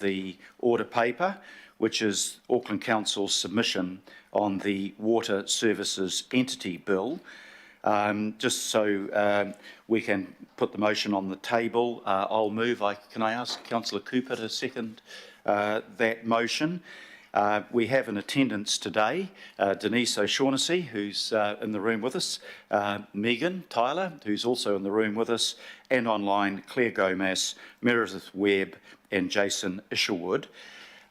the order paper, which is Auckland Council's submission on the Water Services Entity Bill. Just so we can put the motion on the table, I'll move. Can I ask Councillor Cooper to second that motion? We have in attendance today Denise O'Shaughnessy, who's in the room with us, Megan Tyler, who's also in the room with us, and online Claire Gomez, Meredith Webb and Jason Isherwood.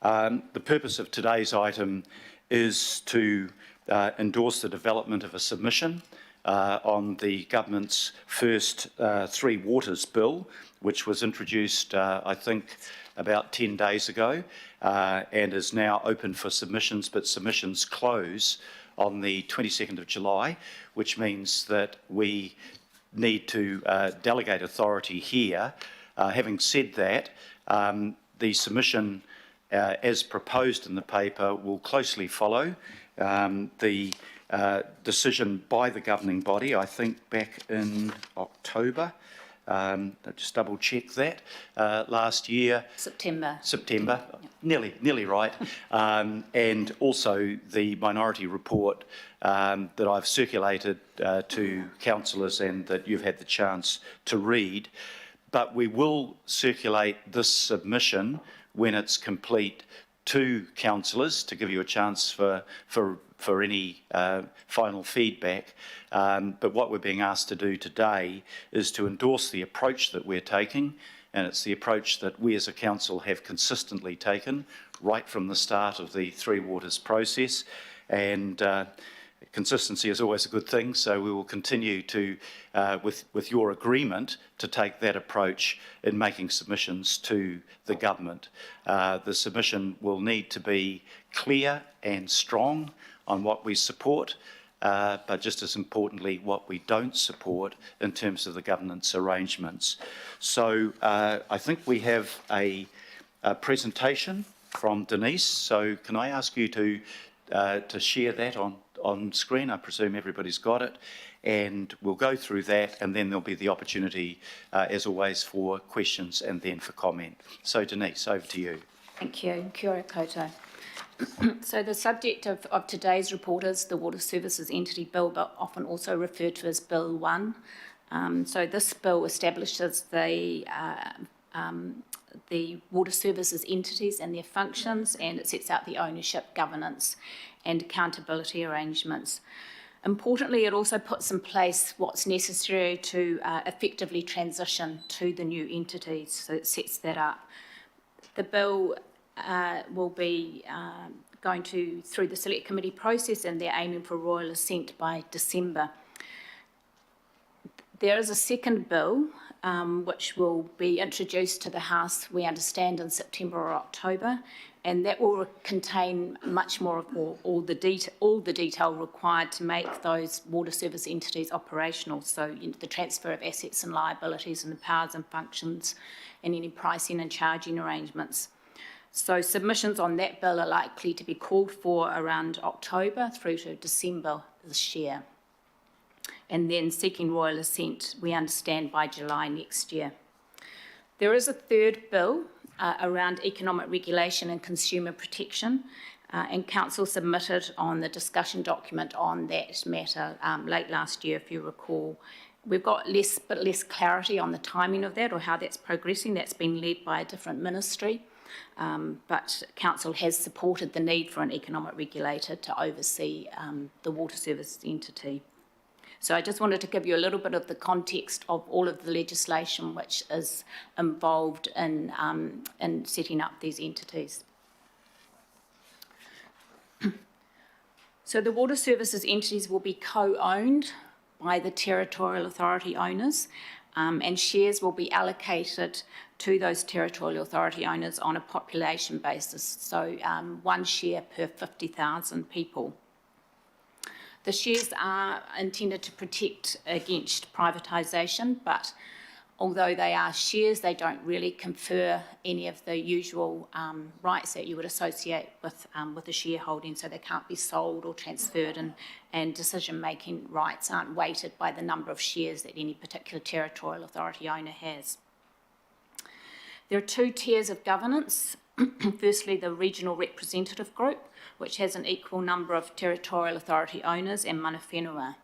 The purpose of today's item is to endorse the development of a submission on the government's first Three Waters Bill, which was introduced, I think, about 10 days ago and is now open for submissions, but submissions close on the 22nd of July, which means that we need to delegate authority here. Having said that, the submission as proposed in the paper will closely follow the decision by the governing body, I think back in October. I'll just double check that. Last year. September. Yep. Nearly right. And also the minority report that I've circulated to councillors and that you've had the chance to read. But we will circulate this submission when it's complete to councillors to give you a chance for any final feedback. But what we're being asked to do today is to endorse the approach that we're taking, and it's the approach that we as a council have consistently taken right from the start of the Three Waters process. And consistency is always a good thing, so we will continue to, with your agreement, to take that approach in making submissions to the government. The submission will need to be clear and strong on what we support, but just as importantly, what we don't support in terms of the governance arrangements. So I think we have a presentation from Denise, so can I ask you to share that on screen? I presume everybody's got it, and we'll go through that, and then there'll be the opportunity, as always, for questions and then for comment. So Denise, over to you. Thank you. Kia ora koutou. So the subject of today's report is the Water Services Entity Bill, but often also referred to as Bill 1. So this bill establishes the water services entities and their functions, and it sets out the ownership, governance and accountability arrangements. Importantly, it also puts in place what's necessary to effectively transition to the new entities, so it sets that up. The bill will be going through the select committee process, and they're aiming for royal assent by December. There is a second bill which will be introduced to the House, we understand, in September or October, and that will contain much more of all the detail required to make those water service entities operational. So the transfer of assets and liabilities and the powers and functions and any pricing and charging arrangements. So submissions on that bill are likely to be called for around October through to December this year. And then seeking royal assent, we understand, by July next year. There is a third bill around economic regulation and consumer protection, and Council submitted on the discussion document on that matter late last year, if you recall. We've got less clarity on the timing of that or how that's progressing. That's been led by a different ministry. But Council has supported the need for an economic regulator to oversee the water service entity. So I just wanted to give you a little bit of the context of all of the legislation which is involved in setting up these entities. So the water services entities will be co-owned by the territorial authority owners, and shares will be allocated to those territorial authority owners on a population basis, so 1 share per 50,000 people. The shares are intended to protect against privatisation, but although they are shares, they don't really confer any of the usual rights that you would associate with a shareholding, so they can't be sold or transferred, and decision-making rights aren't weighted by the number of shares that any particular territorial authority owner has. There are 2 tiers of governance. Firstly, the Regional Representative Group, which has an equal number of Territorial Authority owners and mana whenua.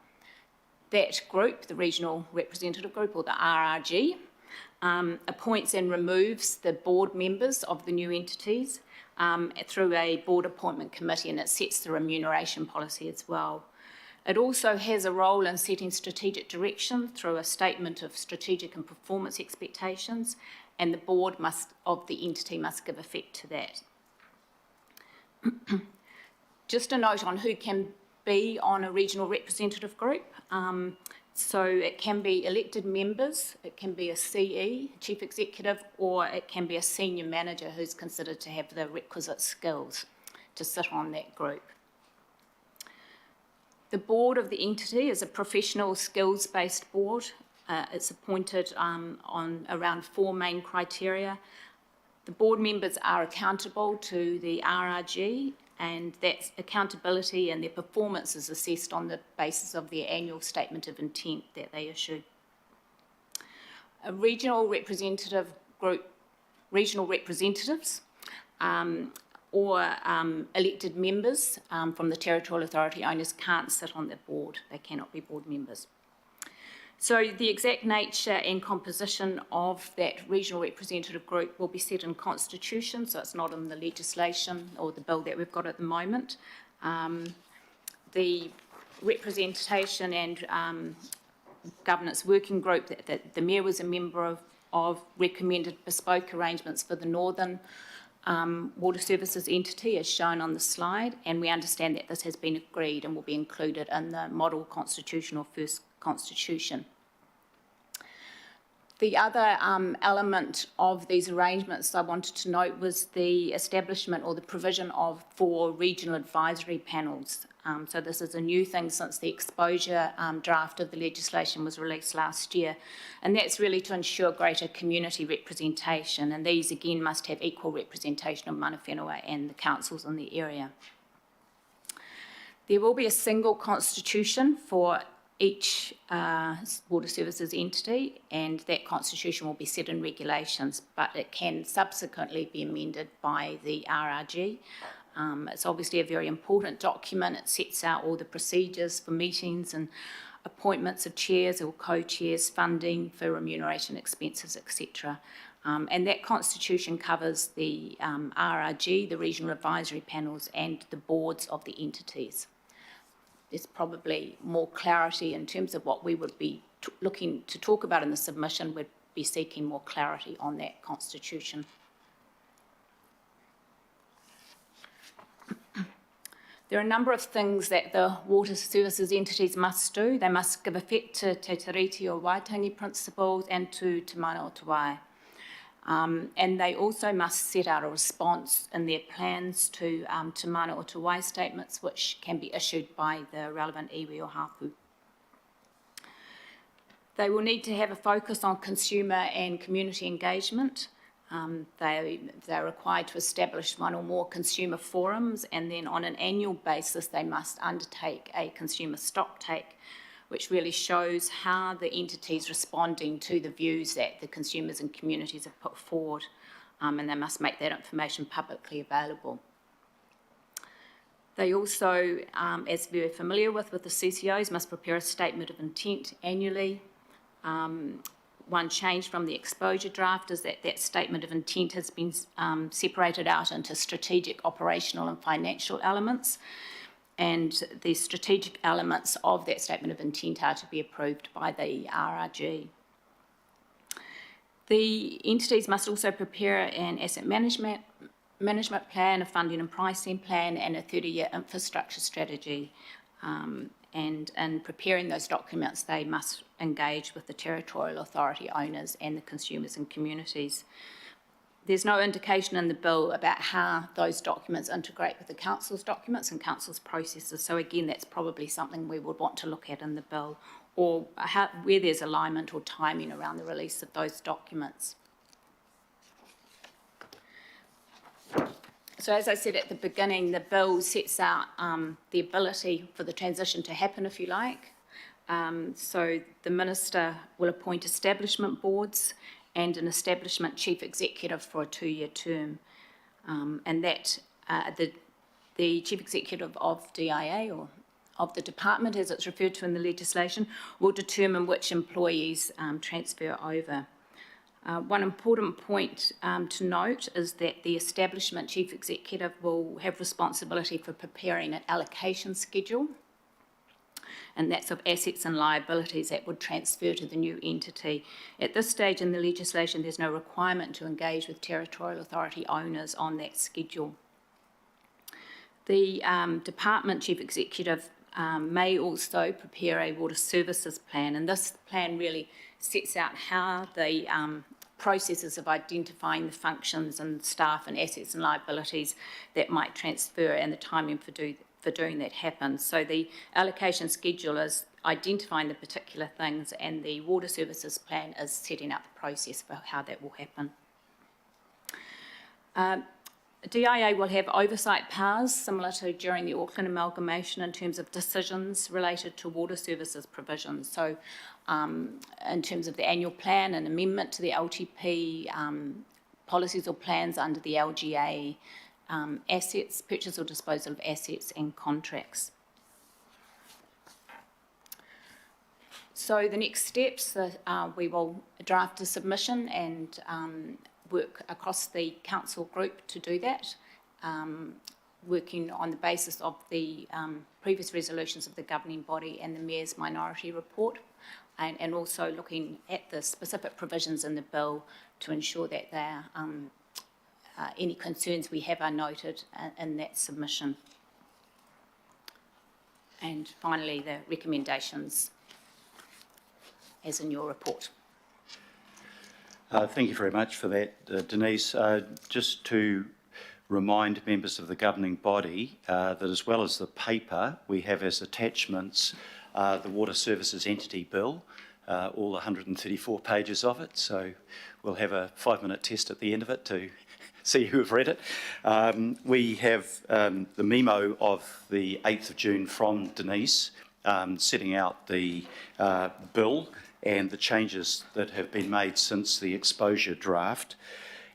That group, the Regional Representative Group, or the RRG, appoints and removes the board members of the new entities through a board appointment committee, and it sets the remuneration policy as well. It also has a role in setting strategic direction through a statement of strategic and performance expectations, and the board of the entity must give effect to that. Just a note on who can be on a regional representative group. So it can be elected members, it can be a CE, chief executive, or it can be a senior manager who's considered to have the requisite skills to sit on that group. The board of the entity is a professional skills-based board. It's appointed on around 4 main criteria. The board members are accountable to the RRG, and that accountability and their performance is assessed on the basis of their annual statement of intent that they issue. A regional representative group, regional representatives, or elected members from the Territorial Authority owners can't sit on the board. They cannot be board members. So the exact nature and composition of that regional representative group will be set in constitution, so it's not in the legislation or the bill that we've got at the moment. The representation and governance working group that the Mayor was a member of recommended bespoke arrangements for the Northern Water Services entity as shown on the slide, and we understand that this has been agreed and will be included in the model constitution or first constitution. The other element of these arrangements I wanted to note was the establishment or the provision of 4 regional advisory panels. So this is a new thing since the exposure draft of the legislation was released last year, and that's really to ensure greater community representation, and these again must have equal representation of mana whenua and the councils in the area. There will be a single constitution for each water services entity, and that constitution will be set in regulations, but it can subsequently be amended by the RRG. It's obviously a very important document. It sets out all the procedures for meetings and appointments of chairs or co-chairs, funding for remuneration expenses, etc. And that constitution covers the RRG, the regional advisory panels, and the boards of the entities. There's probably more clarity in terms of what we would be looking to talk about in the submission. We'd be seeking more clarity on that constitution. There are a number of things that the water services entities must do. They must give effect to Te Tiriti o Waitangi principles and to Te Mana o Te Wai. And they also must set out a response in their plans to Te Mana o Te Wai statements, which can be issued by the relevant iwi or hapu. They will need to have a focus on consumer and community engagement. They're required to establish 1 or more consumer forums, and then on an annual basis they must undertake a consumer stocktake, which really shows how the entity's responding to the views that the consumers and communities have put forward, and they must make that information publicly available. They also, as we're familiar with the CCOs, must prepare a statement of intent annually. One change from the exposure draft is that that statement of intent has been separated out into strategic, operational and financial elements, and the strategic elements of that statement of intent are to be approved by the RRG. The entities must also prepare an asset management plan, a funding and pricing plan, and a 30-year infrastructure strategy. And in preparing those documents, they must engage with the Territorial Authority owners and the consumers and communities. There's no indication in the bill about how those documents integrate with the council's documents and council's processes, so again that's probably something we would want to look at in the bill, or where there's alignment or timing around the release of those documents. So as I said at the beginning, the bill sets out the ability for the transition to happen, if you like. So the Minister will appoint establishment boards and an establishment chief executive for a 2-year term. And that the Chief Executive of DIA, or of the department as it's referred to in the legislation, will determine which employees transfer over. One important point to note is that the establishment Chief Executive will have responsibility for preparing an allocation schedule, and that's of assets and liabilities that would transfer to the new entity. At this stage in the legislation, there's no requirement to engage with Territorial Authority owners on that schedule. The Department Chief Executive may also prepare a water services plan, and this plan really sets out how the processes of identifying the functions and staff and assets and liabilities that might transfer and the timing for doing that happen. So the allocation schedule is identifying the particular things, and the water services plan is setting up the process for how that will happen. DIA will have oversight powers similar to during the Auckland amalgamation in terms of decisions related to water services provisions. So in terms of the annual plan and amendment to the LTP, policies or plans under the LGA, assets, purchase or disposal of assets and contracts. So the next steps, we will draft a submission and work across the council group to do that, working on the basis of the previous resolutions of the governing body and the Mayor's minority report, and also looking at the specific provisions in the bill to ensure that any concerns we have are noted in that submission. And finally, the recommendations as in your report. Thank you very much for that, Denise. Just to remind members of the governing body that as well as the paper, we have as attachments the Water Services Entity Bill, all 134 pages of it. So we'll have a 5-minute test at the end of it to see who have read it. We have the memo of the 8th of June from Denise setting out the bill and the changes that have been made since the exposure draft.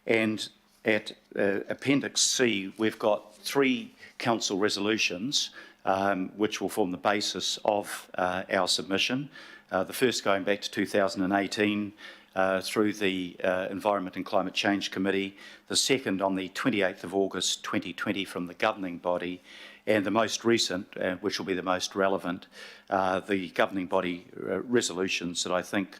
And at Appendix C, we've got 3 council resolutions which will form the basis of our submission. The first going back to 2018 through the Environment and Climate Change Committee, the second on the 28th of August 2020 from the governing body, and the most recent, which will be the most relevant, the governing body resolutions that I think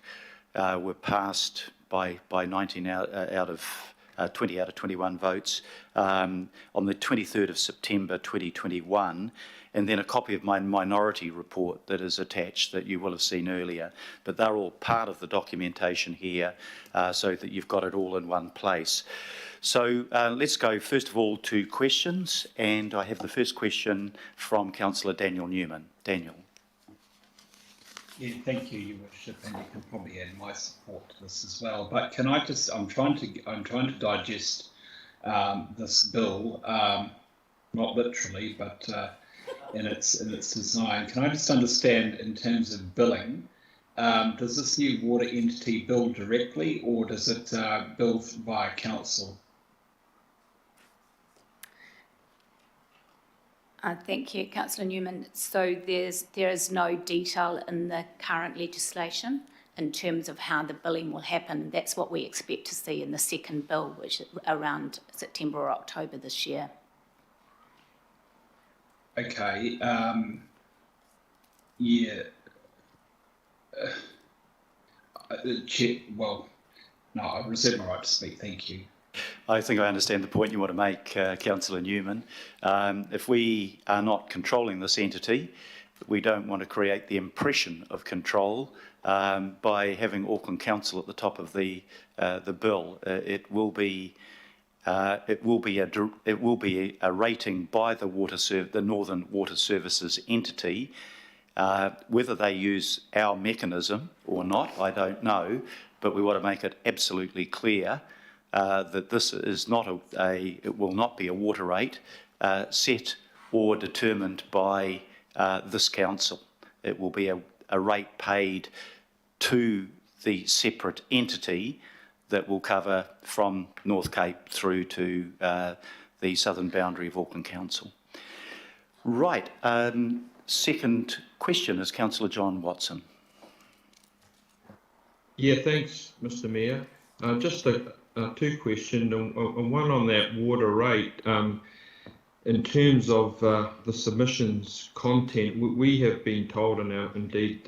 were passed by 19 out of 20 out of 21 votes on the 23rd of September 2021, and then a copy of my minority report that is attached that you will have seen earlier. But they're all part of the documentation here so that you've got it all in one place. So let's go first of all to questions, and I have the first question from Councillor Daniel Newman. Daniel. Yeah, thank you, Your Worship, and you can probably add my support to this as well. But can I just? I'm trying to digest this bill, not literally, but in its design. Can I just understand in terms of billing? Does this new water entity bill directly, or does it bill via council? Thank you, Councillor Newman. So there is no detail in the current legislation in terms of how the billing will happen. That's what we expect to see in the second bill, which is around September or October this year. Okay. Yeah. Well, no, I reserve my right to speak. Thank you. I think I understand the point you want to make, Councillor Newman. If we are not controlling this entity, we don't want to create the impression of control by having Auckland Council at the top of the bill. It will be a rating by the Northern Water Services entity. Whether they use our mechanism or not, I don't know, but we want to make it absolutely clear that this is not it will not be a water rate set or determined by this council. It will be a rate paid to the separate entity that will cover from North Cape through to the southern boundary of Auckland Council. Right, second question is Councillor John Watson. Yeah, thanks, Mr. Mayor. Just two questions, and one on that water rate. In terms of the submissions content, we have been told, and indeed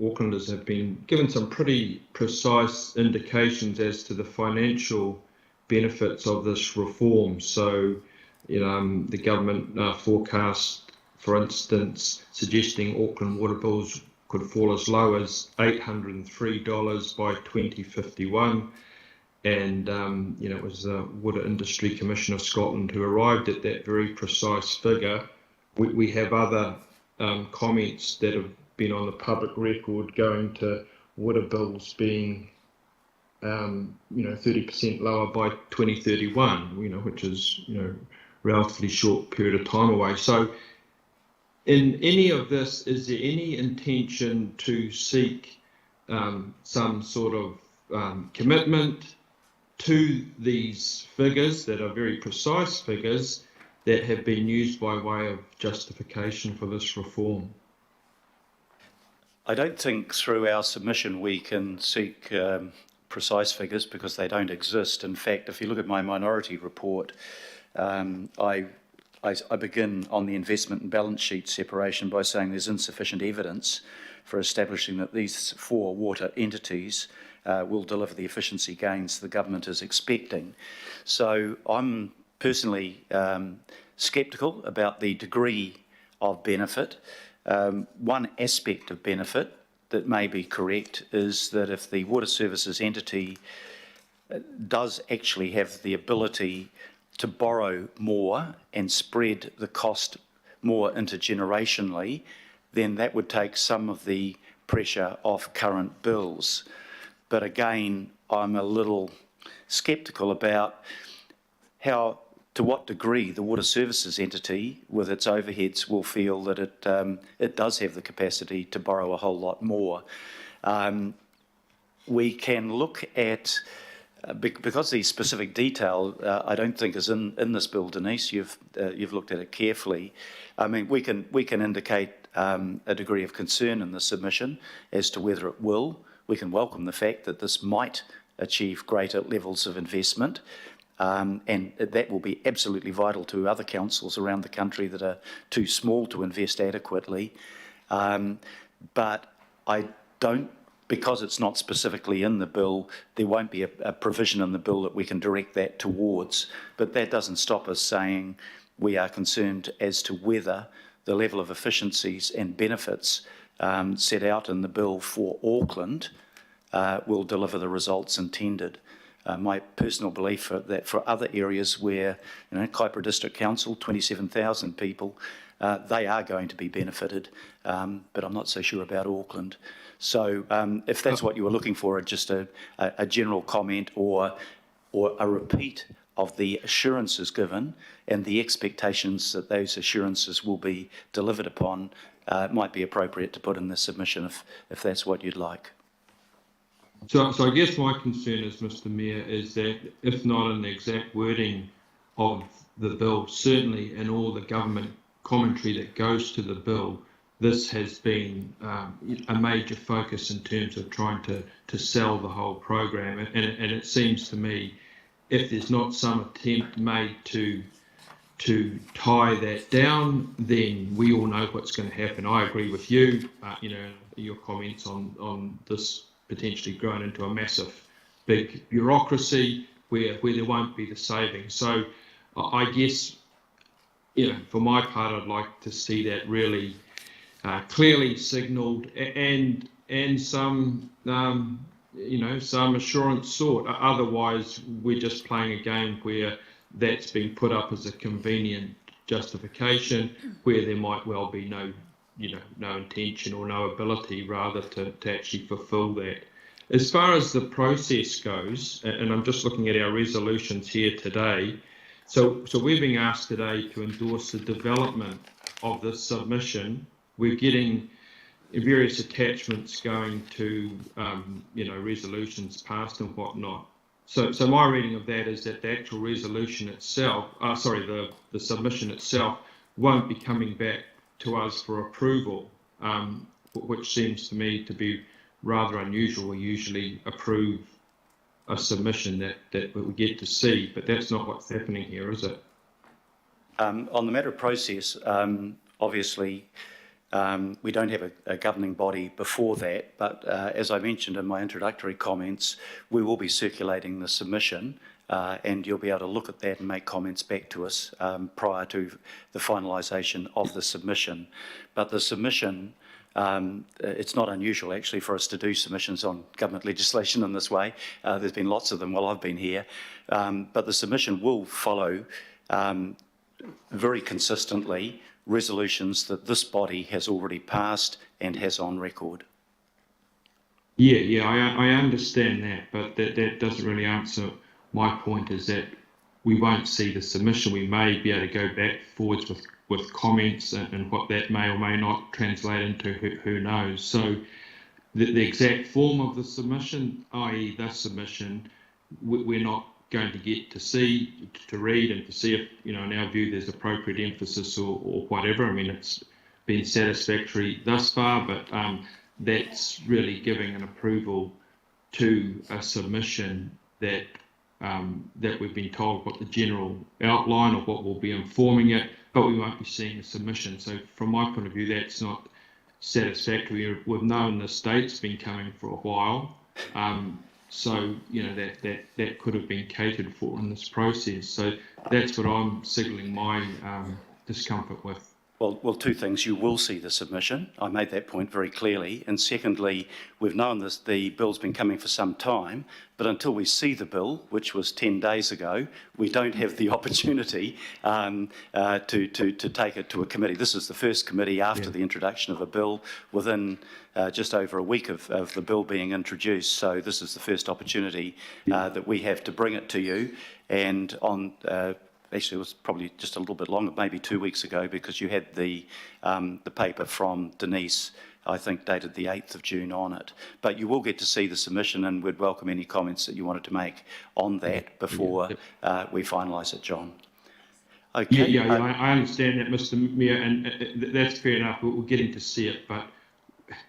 Aucklanders have been given some pretty precise indications as to the financial benefits of this reform. So, the government forecast, for instance, suggesting Auckland water bills could fall as low as $803 by 2051. And, it was the Water Industry Commission of Scotland who arrived at that very precise figure. We have other comments that have been on the public record going to water bills being, 30% lower by 2031, which is, relatively short period of time away. So in any of this, is there any intention to seek some sort of commitment to these figures that are very precise figures that have been used by way of justification for this reform? I don't think through our submission we can seek precise figures because they don't exist. In fact, if you look at my minority report, I begin on the investment and balance sheet separation by saying there's insufficient evidence for establishing that these four water entities will deliver the efficiency gains the government is expecting. So I'm personally sceptical about the degree of benefit. One aspect of benefit that may be correct is that if the water services entity does actually have the ability to borrow more and spread the cost more intergenerationally, then that would take some of the pressure off current bills. But again, I'm a little sceptical about to what degree the water services entity with its overheads will feel that it does have the capacity to borrow a whole lot more. We can look at, because the specific detail I don't think is in this bill, Denise, you've looked at it carefully. I mean, we can indicate a degree of concern in the submission as to whether it will. We can welcome the fact that this might achieve greater levels of investment, and that will be absolutely vital to other councils around the country that are too small to invest adequately. But I don't, because it's not specifically in the bill, there won't be a provision in the bill that we can direct that towards. But that doesn't stop us saying we are concerned as to whether the level of efficiencies and benefits set out in the bill for Auckland will deliver the results intended. My personal belief that for other areas where, Kaipara District Council, 27,000 people, they are going to be benefited, but I'm not so sure about Auckland. So if that's what you were looking for, just a general comment or a repeat of the assurances given and the expectations that those assurances will be delivered upon, might be appropriate to put in the submission if that's what you'd like. So I guess my concern is, Mr. Mayor, is that if not in the exact wording of the bill, certainly in all the government commentary that goes to the bill, this has been a major focus in terms of trying to sell the whole program. And it seems to me, if there's not some attempt made to tie that down, then we all know what's going to happen. I agree with you, your comments on this potentially grown into a massive, big bureaucracy where there won't be the savings. So I guess, for my part, I'd like to see that really clearly signalled and some, some assurance sought. Otherwise, we're just playing a game where that's being put up as a convenient justification where there might well be no intention or no ability rather to actually fulfill that. As far as the process goes, and I'm just looking at our resolutions here today, so we're being asked today to endorse the development of this submission. We're getting various attachments going to, resolutions passed and whatnot. So my reading of that is that the actual resolution itself, the submission itself, won't be coming back to us for approval, which seems to me to be rather unusual. We usually approve a submission that we get to see, but that's not what's happening here, is it? On the matter of process, obviously, we don't have a governing body before that, but as I mentioned in my introductory comments, we will be circulating the submission, and you'll be able to look at that and make comments back to us prior to the finalisation of the submission. But the submission, it's not unusual actually for us to do submissions on government legislation in this way. There's been lots of them while I've been here, but the submission will follow very consistently resolutions that this body has already passed and has on record. Yeah, I understand that, but that doesn't really answer my point, is that we won't see the submission. We may be able to go back forwards with comments and what that may or may not translate into, who knows. So the exact form of the submission, i.e. the submission, we're not going to get to see, to read and to see if, in our view, there's appropriate emphasis or whatever. I mean, it's been satisfactory thus far, but that's really giving an approval to a submission that we've been told what the general outline of what will be informing it, but we won't be seeing a submission. So from my point of view, that's not satisfactory. We've known the state's been coming for a while. So, that could have been catered for in this process. So that's what I'm signalling my discomfort with. Well, two things. You will see the submission. I made that point very clearly. And secondly, we've known the bill's been coming for some time, but until we see the bill, which was 10 days ago, we don't have the opportunity to take it to a committee. This is the first committee after the introduction of a bill within just over a week of the bill being introduced. So this is the first opportunity that we have to bring it to you. And on actually, it was probably just a little bit longer, maybe 2 weeks ago, because you had the paper from Denise, I think dated the 8th of June on it. But you will get to see the submission, and we'd welcome any comments that you wanted to make on that before we finalise it, John. Okay. I understand that, Mr. Mayor, and that's fair enough. We're getting to see it, but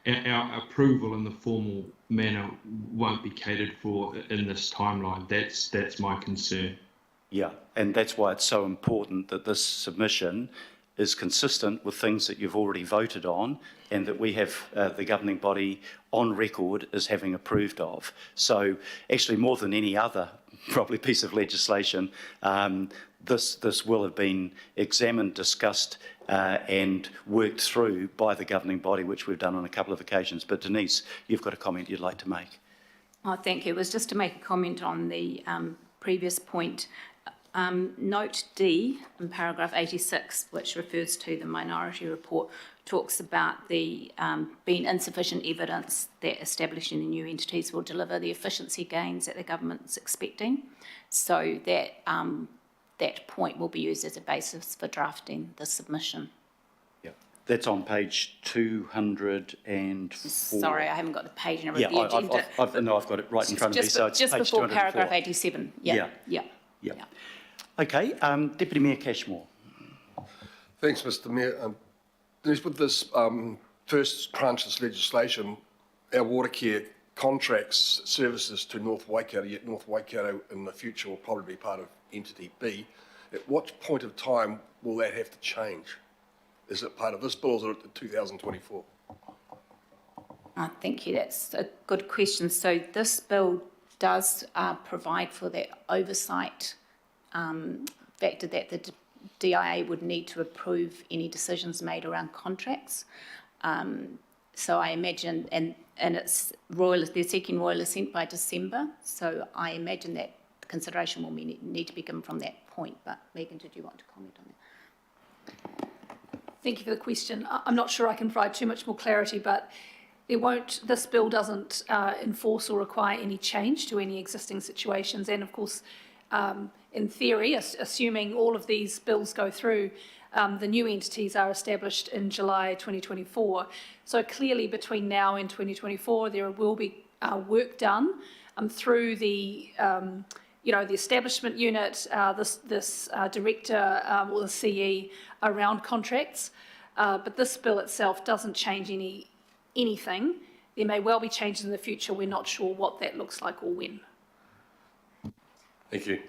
our approval in the formal manner won't be catered for in this timeline. That's my concern. Yeah, and that's why it's so important that this submission is consistent with things that you've already voted on and that we have the governing body on record as having approved of. So actually more than any other probably piece of legislation, this will have been examined, discussed and worked through by the governing body, which we've done on a couple of occasions. But Denise, you've got a comment you'd like to make. Oh, thank you. It was just to make a comment on the previous point. Note D in paragraph 86, which refers to the minority report, talks about the being insufficient evidence that establishing the new entities will deliver the efficiency gains that the government's expecting. So that that point will be used as a basis for drafting the submission. Yeah, that's on page 204. Sorry, I haven't got the page number of the agenda. I've got it right in front of me. So it's just page before 204. paragraph 87. Yeah. Okay, Deputy Mayor Cashmore. Thanks, Mr. Mayor. With this first tranche of legislation, our water care contracts services to North Waikato, yet North Waikato in the future will probably be part of Entity B. At what point of time will that have to change? Is it part of this bill or is it 2024? Thank you. That's a good question. So this bill does provide for that oversight factor that the DIA would need to approve any decisions made around contracts. So I imagine, and it's they're seeking royal assent by December, so I imagine that consideration will need to be given from that point. But Megan, did you want to comment on that? Thank you for the question. I'm not sure I can provide too much more clarity, but this bill doesn't enforce or require any change to any existing situations. And of course, in theory, assuming all of these bills go through, the new entities are established in July 2024. So clearly between now and 2024, there will be work done through the the establishment unit, this director or the CE around contracts. But this bill itself doesn't change anything. There may well be changes in the future. We're not sure what that looks like or when. Thank you.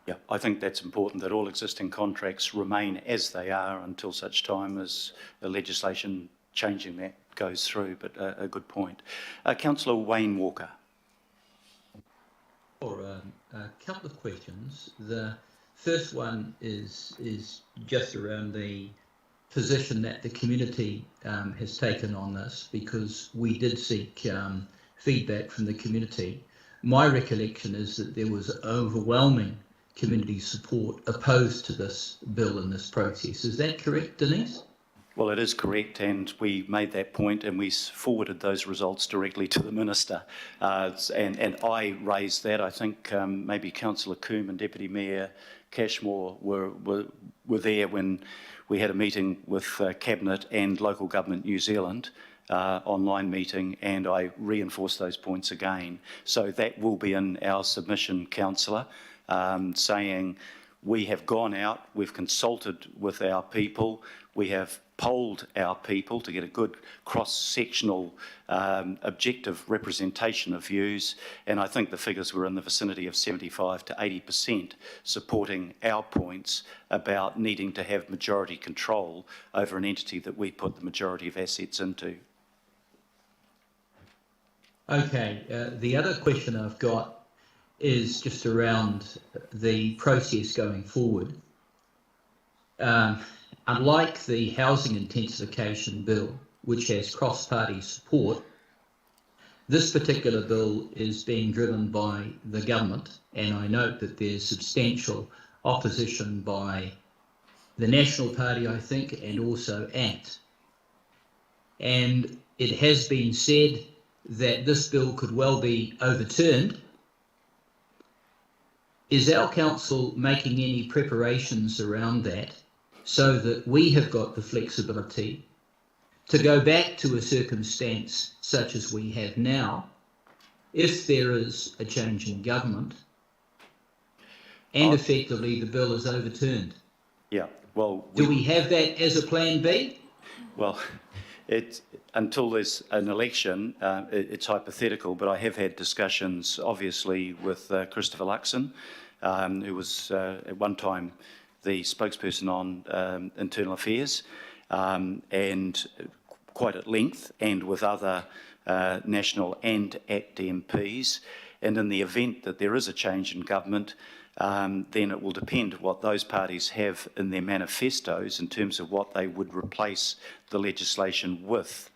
Yeah, I think that's important, that all existing contracts remain as they are until such time as the legislation changing that goes through, but a good point. Councillor Wayne Walker. A couple of questions. The first one is just around the position that the community has taken on this, because we did seek feedback from the community. My recollection is that there was overwhelming community support opposed to this bill and this process. Is that correct, Denise? Well, it is correct, and we made that point and we forwarded those results directly to the Minister. And I raised that. I think maybe Councillor Coombe and Deputy Mayor Cashmore were there when we had a meeting with Cabinet and Local Government New Zealand, online meeting, and I reinforced those points again. So that will be in our submission, Councillor, saying we have gone out, we've consulted with our people, we have polled our people to get a good cross-sectional objective representation of views, and I think the figures were in the vicinity of 75 to 80% supporting our points about needing to have majority control over an entity that we put the majority of assets into. Okay, the other question I've got is just around the process going forward. Unlike the housing intensification bill, which has cross-party support, this particular bill is being driven by the government, and I note that there's substantial opposition by the National Party, I think, and also ACT. And it has been said that this bill could well be overturned. Is our council making any preparations around that, so that we have got the flexibility to go back to a circumstance such as we have now, if there is a change in government, and effectively the bill is overturned? Yeah, well... Do we have that as a plan B? Well, until there's an election, it's hypothetical, but I have had discussions, obviously, with Christopher Luxon, who was at one time the spokesperson on internal affairs, and quite at length, and with other National and ACT MPs. And in the event that there is a change in government, then it will depend what those parties have in their manifestos in terms of what they would replace the legislation with.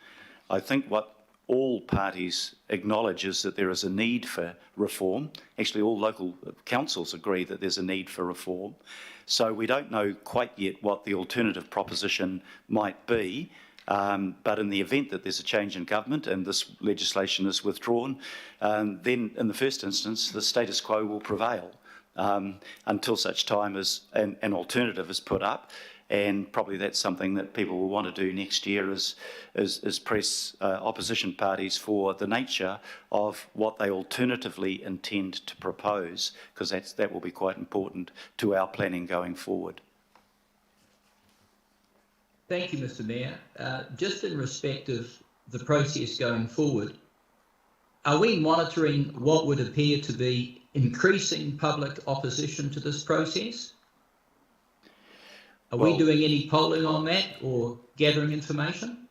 I think what all parties acknowledge is that there is a need for reform. Actually, all local councils agree that there's a need for reform. So we don't know quite yet what the alternative proposition might be, but in the event that there's a change in government and this legislation is withdrawn, then in the first instance, the status quo will prevail until such time as an alternative is put up. And probably that's something that people will want to do next year, is press opposition parties for the nature of what they alternatively intend to propose, because that will be quite important to our planning going forward. Thank you, Mr. Mayor. Just in respect of the process going forward, are we monitoring what would appear to be increasing public opposition to this process? Are we doing any polling on that or gathering information?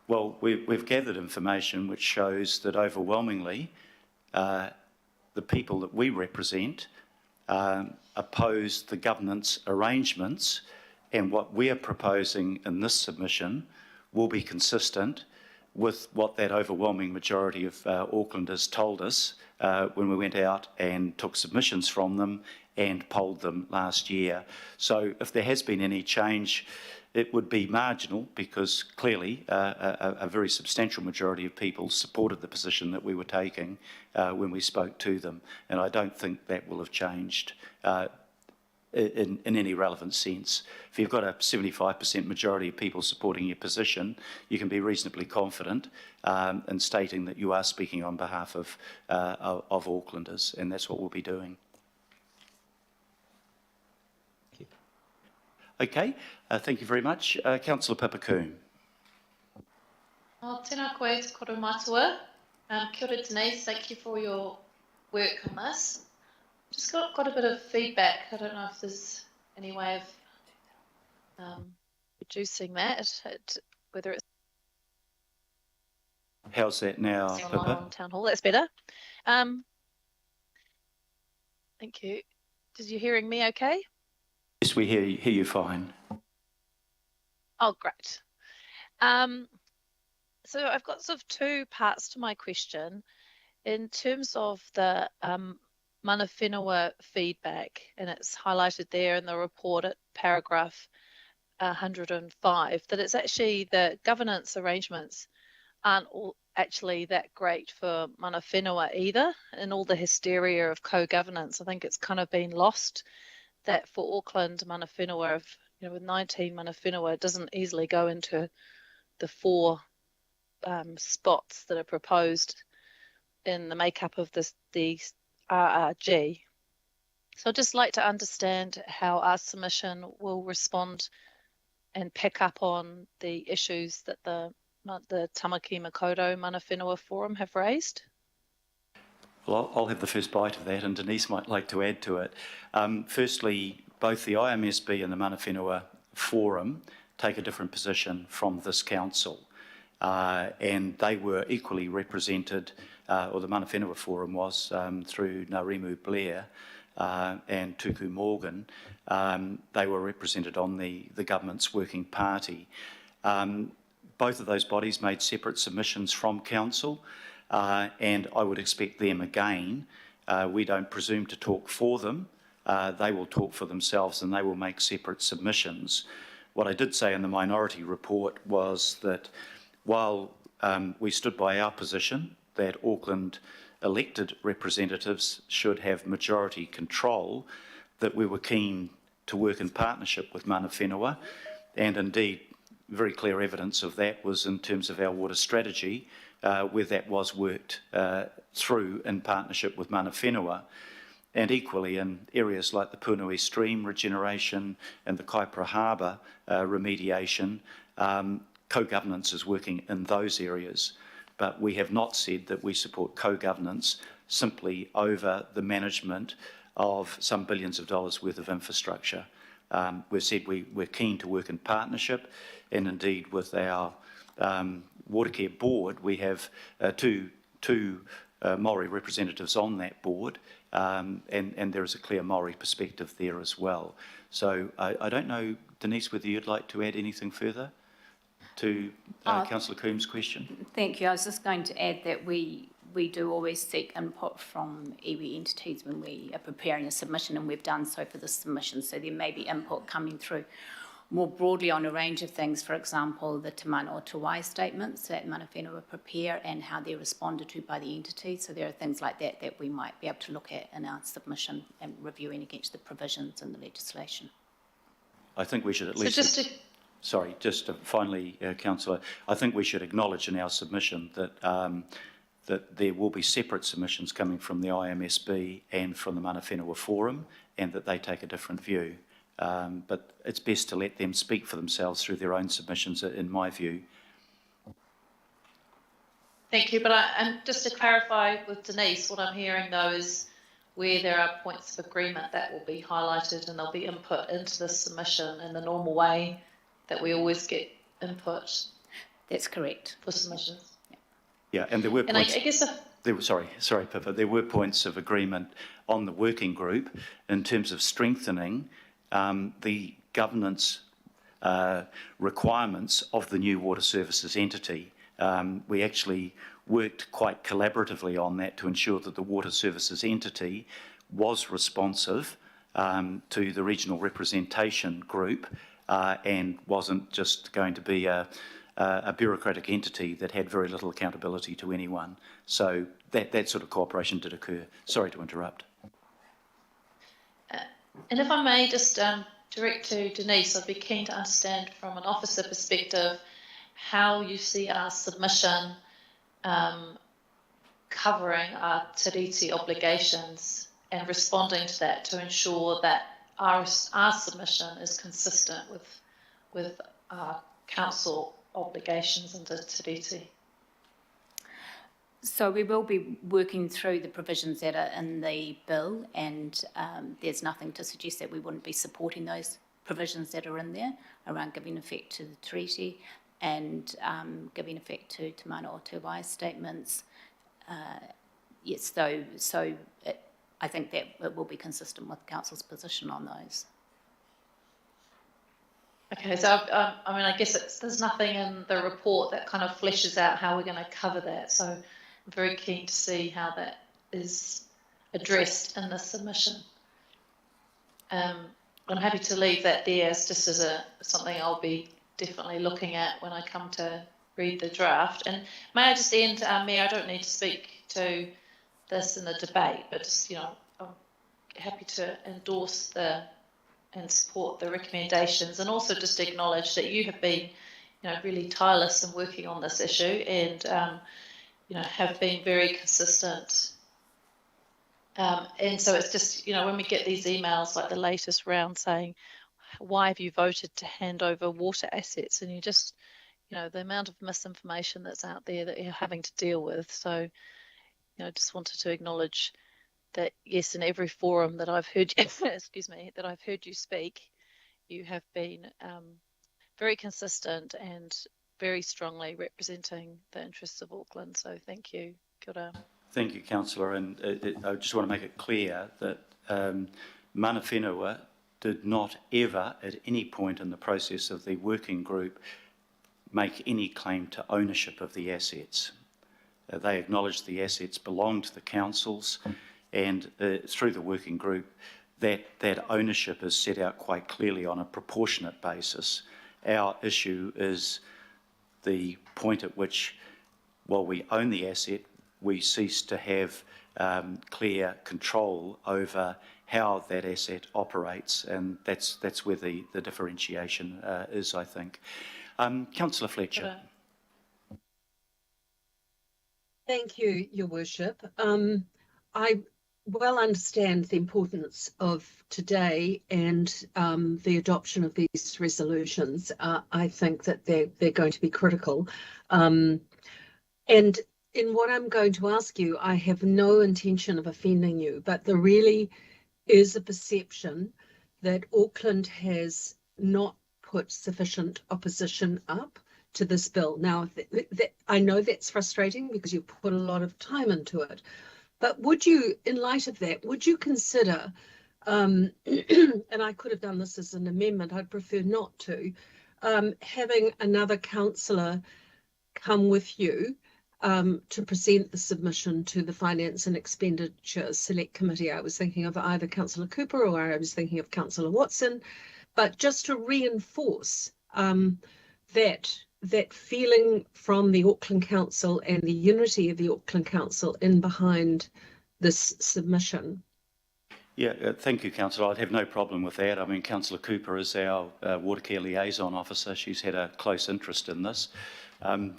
Well, we've gathered information which shows that overwhelmingly the people that we represent oppose the government's arrangements, and what we are proposing in this submission will be consistent with what that overwhelming majority of Aucklanders told us when we went out and took submissions from them and polled them last year. So if there has been any change, it would be marginal, because clearly a very substantial majority of people supported the position that we were taking when we spoke to them, and I don't think that will have changed in any relevant sense. If you've got a 75% majority of people supporting your position, you can be reasonably confident in stating that you are speaking on behalf of Aucklanders, and that's what we'll be doing. Okay, thank you very much. Councillor Papacoon. Tēnā koe, te koro matua. Kia ora Denise, thank you for your work on this. Just got a bit of feedback. I don't know if there's any way of reducing that, whether it's How's that now, online Pippa? on Town Hall. That's better. Thank you. Did you hearing me okay? Yes, we hear you fine. Oh, great. So I've got sort of two parts to my question. In terms of the mana whenua feedback, and it's highlighted there in the report at paragraph 105, that it's actually the governance arrangements aren't all actually that great for mana whenua either, and all the hysteria of co-governance. I think it's kind of been lost that for Auckland mana whenua, with 19 mana whenua, it doesn't easily go into the 4 spots that are proposed in the makeup of the RRG. So I'd just like to understand how our submission will respond and pick up on the issues that the Tamaki Makaurau Mana Whenua Forum have raised. Well, I'll have the first bite of that, and Denise might like to add to it. Firstly, both the IMSB and the Mana Whenua Forum take a different position from this council. And they were equally represented, or the Mana Whenua Forum was, through Narimu Blair and Tuku Morgan. They were represented on the government's working party. Both of those bodies made separate submissions from council, and I would expect them again. We don't presume to talk for them. They will talk for themselves, and they will make separate submissions. What I did say in the minority report was that while we stood by our position that Auckland elected representatives should have majority control, that we were keen to work in partnership with Mana Whenua, and indeed very clear evidence of that was in terms of our water strategy, where that was worked through in partnership with Mana Whenua. And equally in areas like the Punui Stream regeneration and the Kaipara Harbour remediation, co-governance is working in those areas, but we have not said that we support co-governance simply over the management of some billions of dollars worth of infrastructure. We've said we're keen to work in partnership, and indeed with our Watercare board, we have two Māori representatives on that board, and there is a clear Māori perspective there as well. So I don't know, Denise, whether you'd like to add anything further to Councillor Coombs' question. Thank you. I was just going to add that we do always seek input from iwi entities when we are preparing a submission, and we've done so for this submission. So there may be input coming through more broadly on a range of things, for example, the Te Mana o Te Wai statements that Mana Whenua prepare and how they're responded to by the entity. So there are things like that that we might be able to look at in our submission and reviewing against the provisions in the legislation. I think we should at least... Just finally, Councillor, I think we should acknowledge in our submission that that there will be separate submissions coming from the IMSB and from the Mana Whenua Forum, and that they take a different view. But it's best to let them speak for themselves through their own submissions, in my view. Thank you. But and just to clarify with Denise, what I'm hearing though is where there are points of agreement that will be highlighted and there'll be input into the submission in the normal way that we always get input. That's correct. For submissions. Yeah, and there were points... I guess sorry, Pippa. There were points of agreement on the working group in terms of strengthening the governance requirements of the new water services entity. We actually worked quite collaboratively on that to ensure that the water services entity was responsive to the regional representation group and wasn't just going to be a bureaucratic entity that had very little accountability to anyone. So that sort of cooperation did occur. Sorry to interrupt. And if I may just direct to Denise, I'd be keen to understand from an officer perspective how you see our submission covering our tiriti obligations and responding to that to ensure that our submission is consistent with our council obligations under tiriti. So we will be working through the provisions that are in the bill, and there's nothing to suggest that we wouldn't be supporting those provisions that are in there around giving effect to the treaty and giving effect to Te Mana o Te Wai statements. Yes, I think that it will be consistent with Council's position on those. Okay, so I mean, I guess there's nothing in the report that kind of fleshes out how we're going to cover that. So I'm very keen to see how that is addressed in the submission. I'm happy to leave that there as just as something I'll be definitely looking at when I come to read the draft. And may I just end, Mayor, I don't need to speak to this in the debate, but just, you know, I'm happy to endorse and support the recommendations, and also just acknowledge that you have been, you know, really tireless in working on this issue, and you know, have been very consistent. And so it's just, you know, when we get these emails like the latest round saying, why have you voted to hand over water assets? And you just, you know, the amount of misinformation that's out there that you're having to deal with. So, you know, just wanted to acknowledge that, yes, in every forum that I've heard, excuse me, that I've heard you speak, you have been very consistent and very strongly representing the interests of Auckland. So thank you. Kia ora. Thank you, Councillor. And I just want to make it clear that Mana Whenua did not ever, at any point in the process of the working group, make any claim to ownership of the assets. They acknowledged the assets belonged to the councils, and through the working group, that ownership is set out quite clearly on a proportionate basis. Our issue is the point at which, while we own the asset, we cease to have clear control over how that asset operates, and that's where the differentiation is, I think. Councillor Fletcher. Thank you, Your Worship. I well understand the importance of today and the adoption of these resolutions. I think that they're going to be critical. And in what I'm going to ask you, I have no intention of offending you, but there really is a perception that Auckland has not put sufficient opposition up to this bill. Now, I know that's frustrating because you've put a lot of time into it, but would you, in light of that, would you consider, and I could have done this as an amendment, I'd prefer not to, having another councillor come with you to present the submission to the Finance and Expenditure Select Committee? I was thinking of either Councillor Cooper or I was thinking of Councillor Watson, but just to reinforce that feeling from the Auckland Council and the unity of the Auckland Council in behind this submission. Yeah, thank you, Councillor. I'd have no problem with that. I mean, Councillor Cooper is our water care liaison officer. She's had a close interest in this.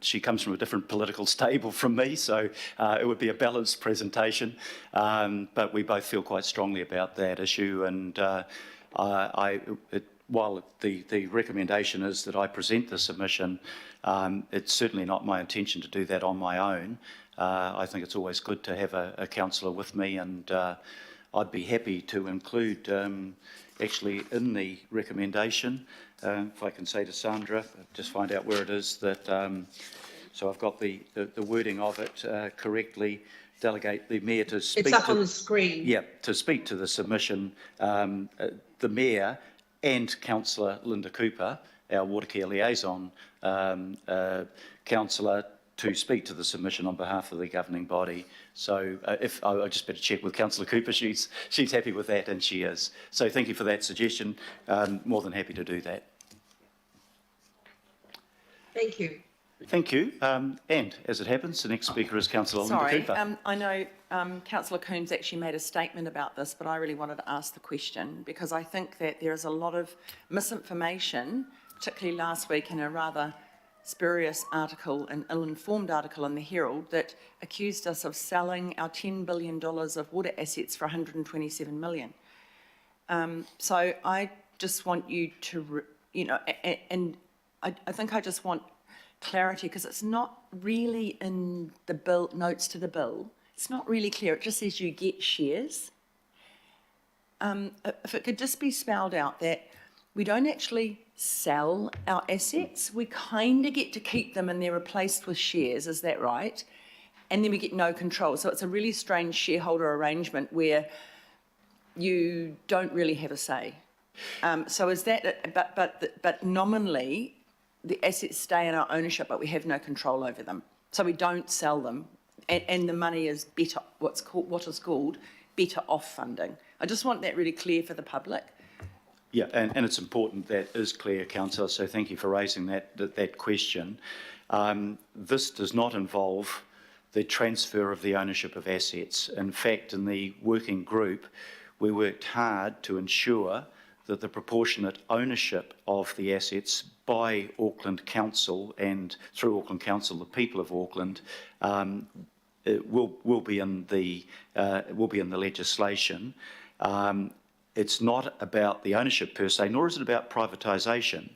She comes from a different political stable from me, so it would be a balanced presentation. But we both feel quite strongly about that issue, and while the recommendation is that I present the submission, it's certainly not my intention to do that on my own. I think it's always good to have a councillor with me, and I'd be happy to include actually in the recommendation, if I can say to Sandra, just find out where it is, that so I've got the wording of it correctly. Delegate the mayor to speak. It's up on the screen. Yeah, to speak to the submission, the mayor and Councillor Linda Cooper, our water care liaison councillor, to speak to the submission on behalf of the governing body. So if I just better check with Councillor Cooper, she's happy with that, and she is. So thank you for that suggestion. More than happy to do that. Thank you. Thank you. And as it happens, the next speaker is Councillor Linda Sorry, Cooper. I know Councillor Coombs actually made a statement about this, but I really wanted to ask the question because I think that there is a lot of misinformation, particularly last week in a rather spurious article, an ill-informed article in the Herald that accused us of selling our $10 billion of water assets for 127 million. So I just want you to, and I think I just want clarity because it's not really in the bill, notes to the bill. It's not really clear. It just says you get shares. If it could just be spelled out that we don't actually sell our assets, we kind of get to keep them and they're replaced with shares, is that right? And then we get no control. So it's a really strange shareholder arrangement where you don't really have a say. So is that, but nominally, the assets stay in our ownership, but we have no control over them. So we don't sell them, and the money is better, what is called better off funding. I just want that really clear for the public. Yeah, and it's important that is clear, Councillor, so thank you for raising that question. This does not involve the transfer of the ownership of assets. In fact, in the working group, we worked hard to ensure that the proportionate ownership of the assets by Auckland Council and through Auckland Council, the people of Auckland, will be in the legislation. It's not about the ownership per se, nor is it about privatisation.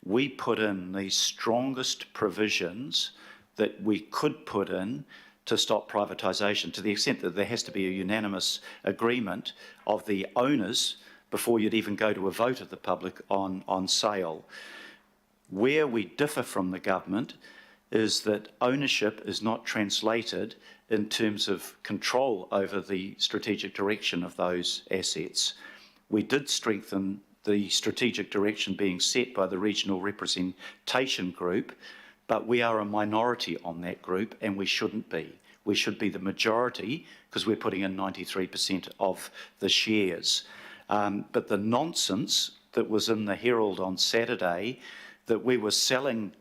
We put in the strongest provisions that we could put in to stop privatisation, to the extent that there has to be a unanimous agreement of the owners before you'd even go to a vote of the public on sale. Where we differ from the government is that ownership is not translated in terms of control over the strategic direction of those assets. We did strengthen the strategic direction being set by the regional representation group, but we are a minority on that group and we shouldn't be. We should be the majority because we're putting in 93% of the shares. But the nonsense that was in the Herald on Saturday, that we were selling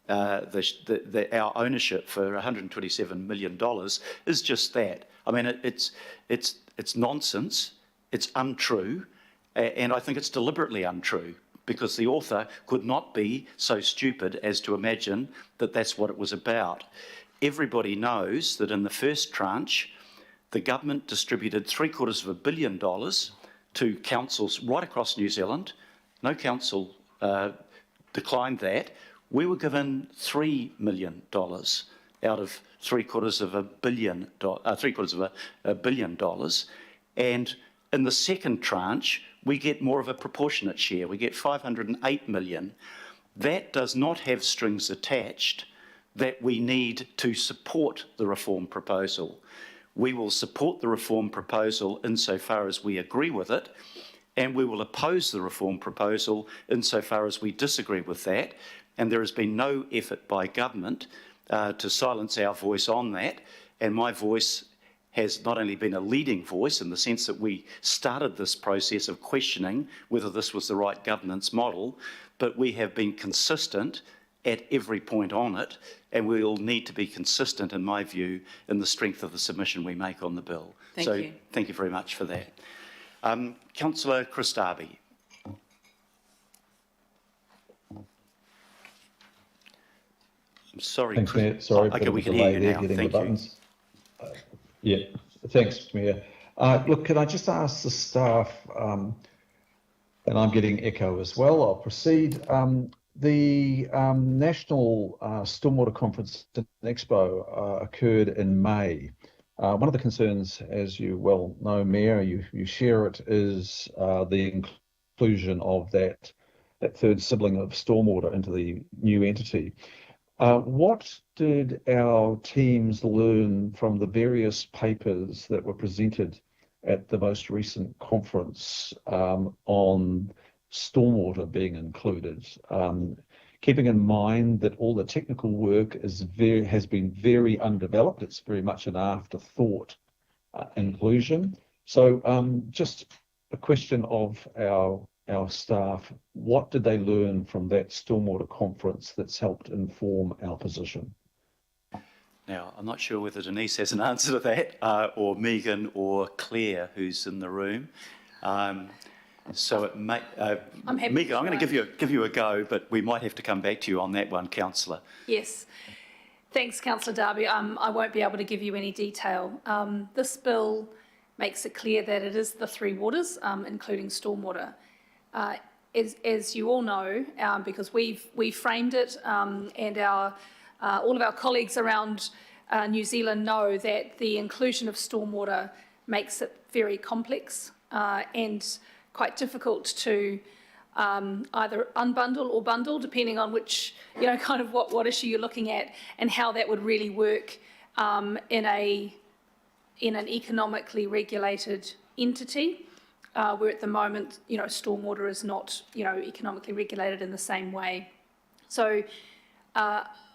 our ownership for $127 million, is just that. I mean, it's nonsense, it's untrue, and I think it's deliberately untrue because the author could not be so stupid as to imagine that that's what it was about. Everybody knows that in the first tranche, the government distributed $750 million to councils right across New Zealand. No council declined that. We were given $3 million out of $750 million, and in the second tranche, we get more of a proportionate share. We get $508 million. That does not have strings attached that we need to support the reform proposal. We will support the reform proposal insofar as we agree with it, and we will oppose the reform proposal insofar as we disagree with that. And there has been no effort by government to silence our voice on that. And my voice has not only been a leading voice in the sense that we started this process of questioning whether this was the right governance model, but we have been consistent at every point on it, and we will need to be consistent, in my view, in the strength of the submission we make on the bill. Thank you. Thank you very much for that. Councillor Christabi. I'm sorry. Thanks, Mayor. Sorry for the delay there getting the buttons. Yeah, thanks, Mayor. Look, can I just ask the staff, and I'm getting echo as well, I'll proceed. The National Stormwater Conference and Expo occurred in May. One of the concerns, as you well know, Mayor, you share it, is the inclusion of that third sibling of stormwater into the new entity. What did our teams learn from the various papers that were presented at the most recent conference on stormwater being included? Keeping in mind that all the technical work has been very undeveloped, it's very much an afterthought inclusion. So just a question of our our staff, what did they learn from that stormwater conference that's helped inform our position? Now, I'm not sure whether Denise has an answer to that, or Megan or Claire, who's in the room. So it may, I'm happy Megan, to I'm going to try. give you a go, but we might have to come back to you on that one, Councillor. Yes. Thanks, Councillor Darby. I won't be able to give you any detail. This bill makes it clear that it is the three waters, including stormwater. As you all know, because we framed it, and all of our colleagues around New Zealand know that the inclusion of stormwater makes it very complex and quite difficult to either unbundle or bundle, depending on which, kind of what issue you're looking at and how that would really work in an economically regulated entity, where at the moment, stormwater is not, economically regulated in the same way. So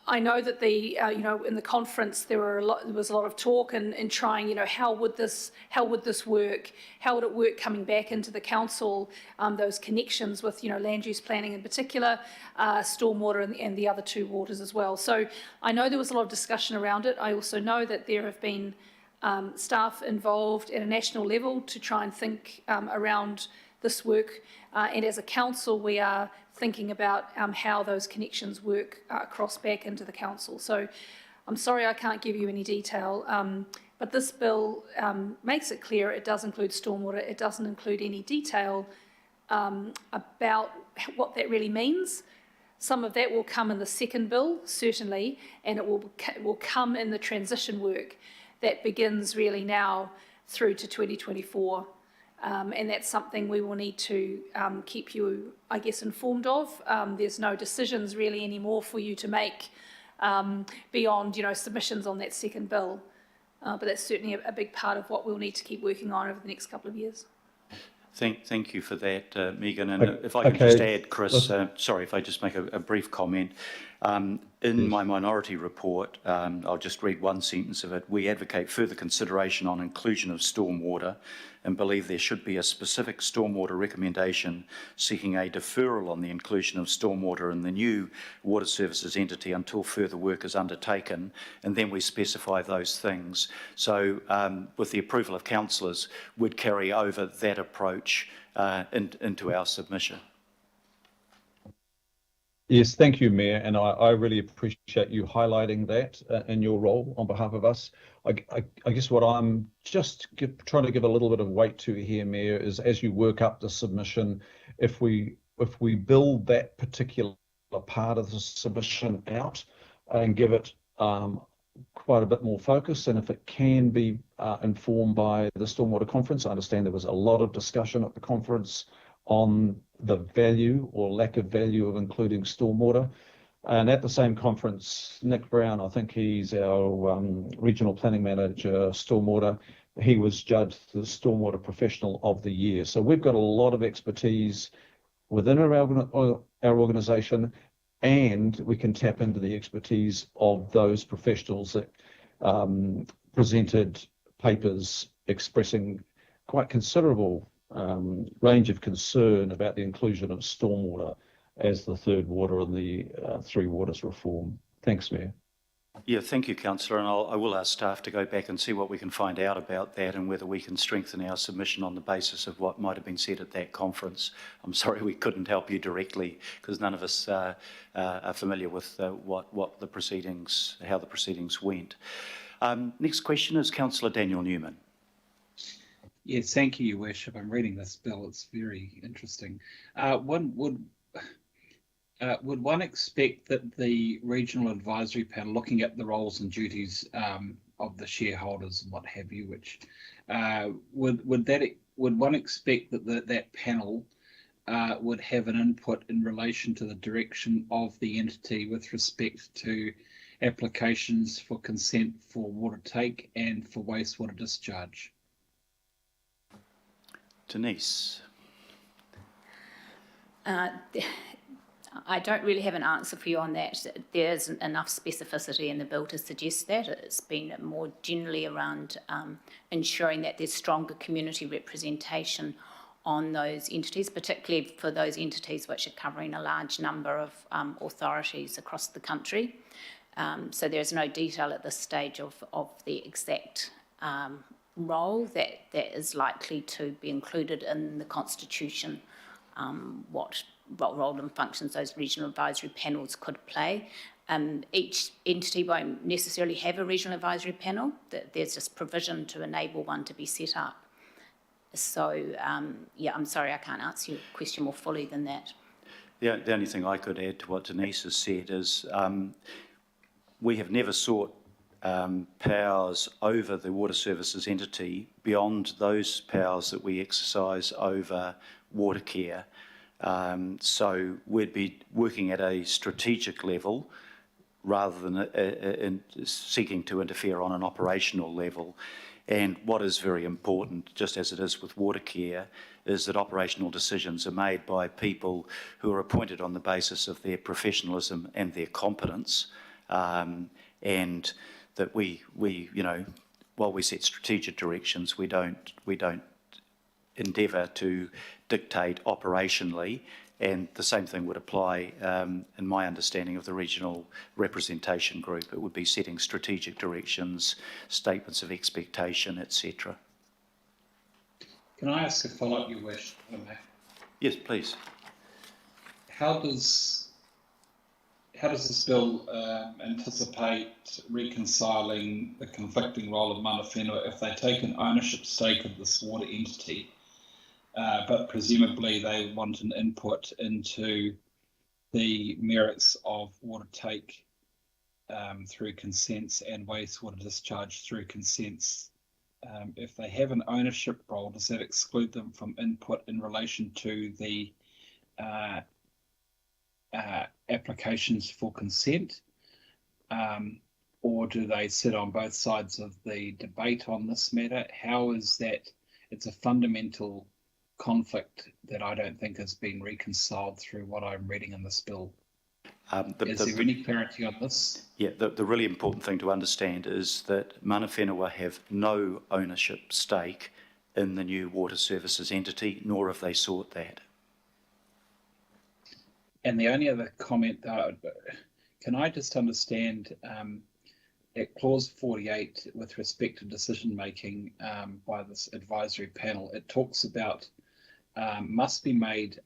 I know that in the conference there was a lot of talk and trying, how would this work? How would it work coming back into the council? Those connections with land use planning in particular, stormwater and the other two waters as well. So I know there was a lot of discussion around it. I also know that there have been staff involved at a national level to try and think around this work, and as a council we are thinking about how those connections work across back into the council. So I'm sorry I can't give you any detail, but this bill makes it clear it does include stormwater. It doesn't include any detail about what that really means. Some of that will come in the second bill, certainly, and it will come in the transition work that begins really now through to 2024. And that's something we will need to keep you, I guess, informed of. There's no decisions really anymore for you to make beyond, submissions on that second bill. But that's certainly a big part of what we'll need to keep working on over the next couple of years. Thank you for that, Megan. And if I can just add, Chris, sorry, if I just make a brief comment. In my minority report, I'll just read one sentence of it. We advocate further consideration on inclusion of stormwater and believe there should be a specific stormwater recommendation seeking a deferral on the inclusion of stormwater in the new water services entity until further work is undertaken, and then we specify those things. So with the approval of councillors, we'd carry over that approach into our submission. Yes, thank you, Mayor, and I really appreciate you highlighting that in your role on behalf of us. I guess what I'm just trying to give a little bit of weight to here, Mayor, is as you work up the submission, if we build that particular part of the submission out and give it quite a bit more focus, and if it can be informed by the Stormwater Conference. I understand there was a lot of discussion at the conference on the value or lack of value of including stormwater. And at the same conference, Nick Brown, I think he's our Regional Planning Manager, Stormwater, he was judged the Stormwater Professional of the Year. So we've got a lot of expertise within our organisation, and we can tap into the expertise of those professionals that presented papers expressing quite considerable range of concern about the inclusion of stormwater as the third water in the three waters reform. Thanks, Mayor. Yeah, thank you, Councillor, and I will ask staff to go back and see what we can find out about that and whether we can strengthen our submission on the basis of what might have been said at that conference. I'm sorry we couldn't help you directly because none of us are familiar with what the proceedings, how the proceedings went. Next question is Councillor Daniel Newman. Yes, thank you, Your Worship. I'm reading this bill. It's very interesting. Would one expect that the regional advisory panel, looking at the roles and duties of the shareholders and what have you, which would one expect that that panel would have an input in relation to the direction of the entity with respect to applications for consent for water take and for wastewater discharge? Denise. I don't really have an answer for you on that. There isn't enough specificity in the bill to suggest that. It's been more generally around ensuring that there's stronger community representation on those entities, particularly for those entities which are covering a large number of authorities across the country. So there's no detail at this stage of the exact role that is likely to be included in the Constitution, what role and functions those regional advisory panels could play. Each entity won't necessarily have a regional advisory panel. There's just provision to enable one to be set up. So, yeah, I'm sorry, I can't answer your question more fully than that. The only thing I could add to what Denise has said is we have never sought powers over the water services entity beyond those powers that we exercise over water care. So we'd be working at a strategic level rather than seeking to interfere on an operational level. And what is very important, just as it is with water care, is that operational decisions are made by people who are appointed on the basis of their professionalism and their competence, and that we you know, while we set strategic directions, we don't endeavour to dictate operationally. And the same thing would apply, in my understanding of the regional representation group. It would be setting strategic directions, statements of expectation, etc. Can I ask a follow-up, Your Wish? Yes, please. How does this bill anticipate reconciling the conflicting role of mana whenua if they take an ownership stake of this water entity, but presumably they want an input into the merits of water take through consents and wastewater discharge through consents? If they have an ownership role, does that exclude them from input in relation to the applications for consent? Or do they sit on both sides of the debate on this matter? How is that? It's a fundamental conflict that I don't think has been reconciled through what I'm reading in this bill. Is there any clarity on this? Yeah, the really important thing to understand is that mana whenua have no ownership stake in the new water services entity, nor have they sought that. And the only other comment, can I just understand at clause 48 with respect to decision making by this advisory panel, it talks about must be made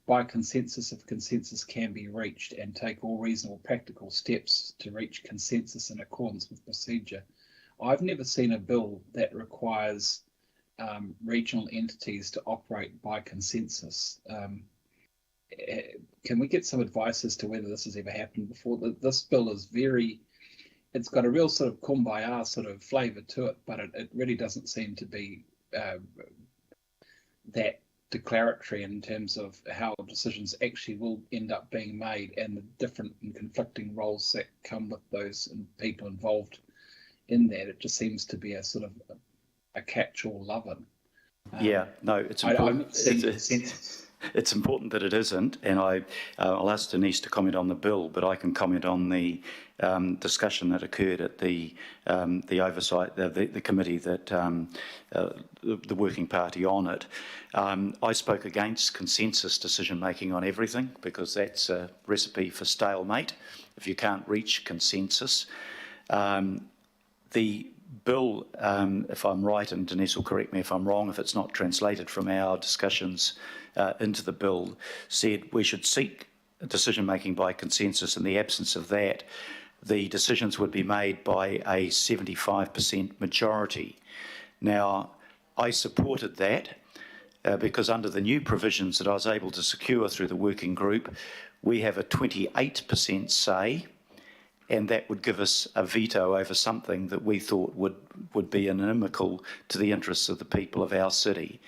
by consensus if consensus can be reached, and take all reasonable practical steps to reach consensus in accordance with procedure. I've never seen a bill that requires regional entities to operate by consensus. Can we get some advice as to whether this has ever happened before? This bill is it's got a real sort of kumbaya sort of flavour to it, but it really doesn't seem to be that declaratory in terms of how decisions actually will end up being made and the different and conflicting roles that come with those and people involved in that. It just seems to be a sort of a catch-all lover. Yeah, no, it's important. It's important that it isn't, and I'll ask Denise to comment on the bill, but I can comment on the discussion that occurred at the oversight, the committee that the working party on it. I spoke against consensus decision making on everything because that's a recipe for stalemate if you can't reach consensus. The bill, if I'm right, and Denise will correct me if I'm wrong, if it's not translated from our discussions into the bill, said we should seek decision-making by consensus. In the absence of that, the decisions would be made by a 75% majority. Now, I supported that because under the new provisions that I was able to secure through the working group, we have a 28% say, and that would give us a veto over something that we thought would be inimical to the interests of the people of our city.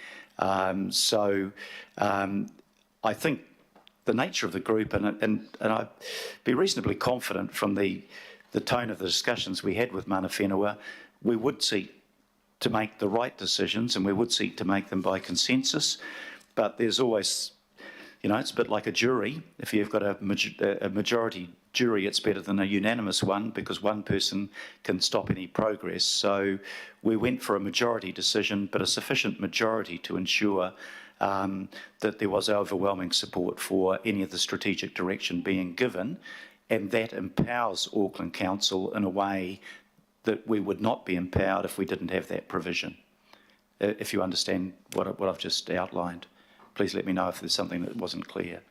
So I think the nature of the group, and I'd be reasonably confident from the tone of the discussions we had with mana whenua, we would seek to make the right decisions and we would seek to make them by consensus. But there's always, you know, it's a bit like a jury. If you've got a majority jury, it's better than a unanimous one because one person can stop any progress. So we went for a majority decision, but a sufficient majority to ensure that there was overwhelming support for any of the strategic direction being given, and that empowers Auckland Council in a way that we would not be empowered if we didn't have that provision. If you understand what I've just outlined, please let me know if there's something that wasn't clear.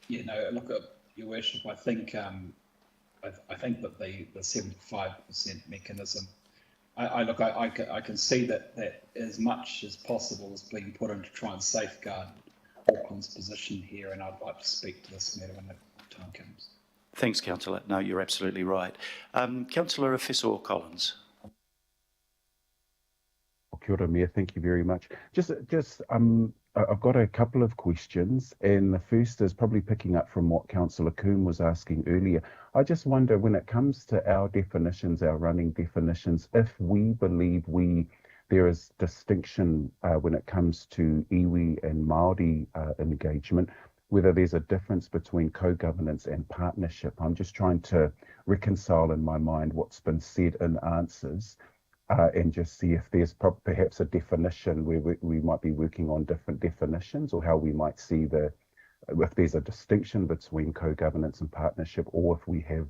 Yeah, no, look, Your Worship, I think I think that the 75% mechanism, I can see that as much as possible is being put in to try and safeguard Auckland's position here, and I'd like to speak to this matter when the time comes. Thanks, Councillor. No, you're absolutely right. Councillor Afisor Collins. Kia ora, Mayor. Thank you very much. I've got a couple of questions, and the first is probably picking up from what Councillor Coombe was asking earlier. I just wonder, when it comes to our definitions, our running definitions, if we believe there is distinction when it comes to iwi and Māori engagement, whether there's a difference between co-governance and partnership. I'm just trying to reconcile in my mind what's been said in answers. And just see if there's perhaps a definition where we might be working on different definitions, or how we might see if there's a distinction between co-governance and partnership, or if we have,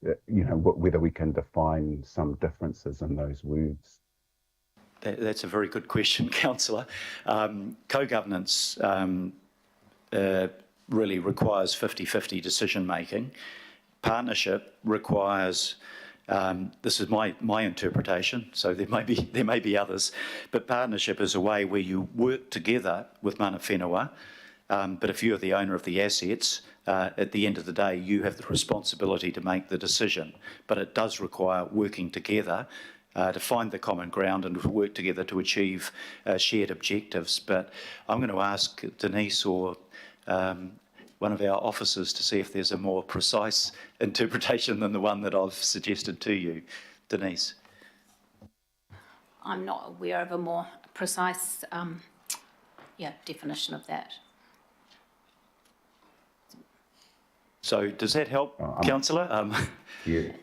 whether we can define some differences in those words. That's a very good question, Councillor. Co-governance really requires 50-50 decision making. Partnership requires this is my interpretation, so there may be others, but partnership is a way where you work together with mana whenua, but if you're the owner of the assets, at the end of the day, you have the responsibility to make the decision. But it does require working together to find the common ground and to work together to achieve shared objectives. But I'm going to ask Denise or one of our officers to see if there's a more precise interpretation than the one that I've suggested to you. Denise. I'm not aware of a more precise definition of that. So does that help, Councillor? Yeah.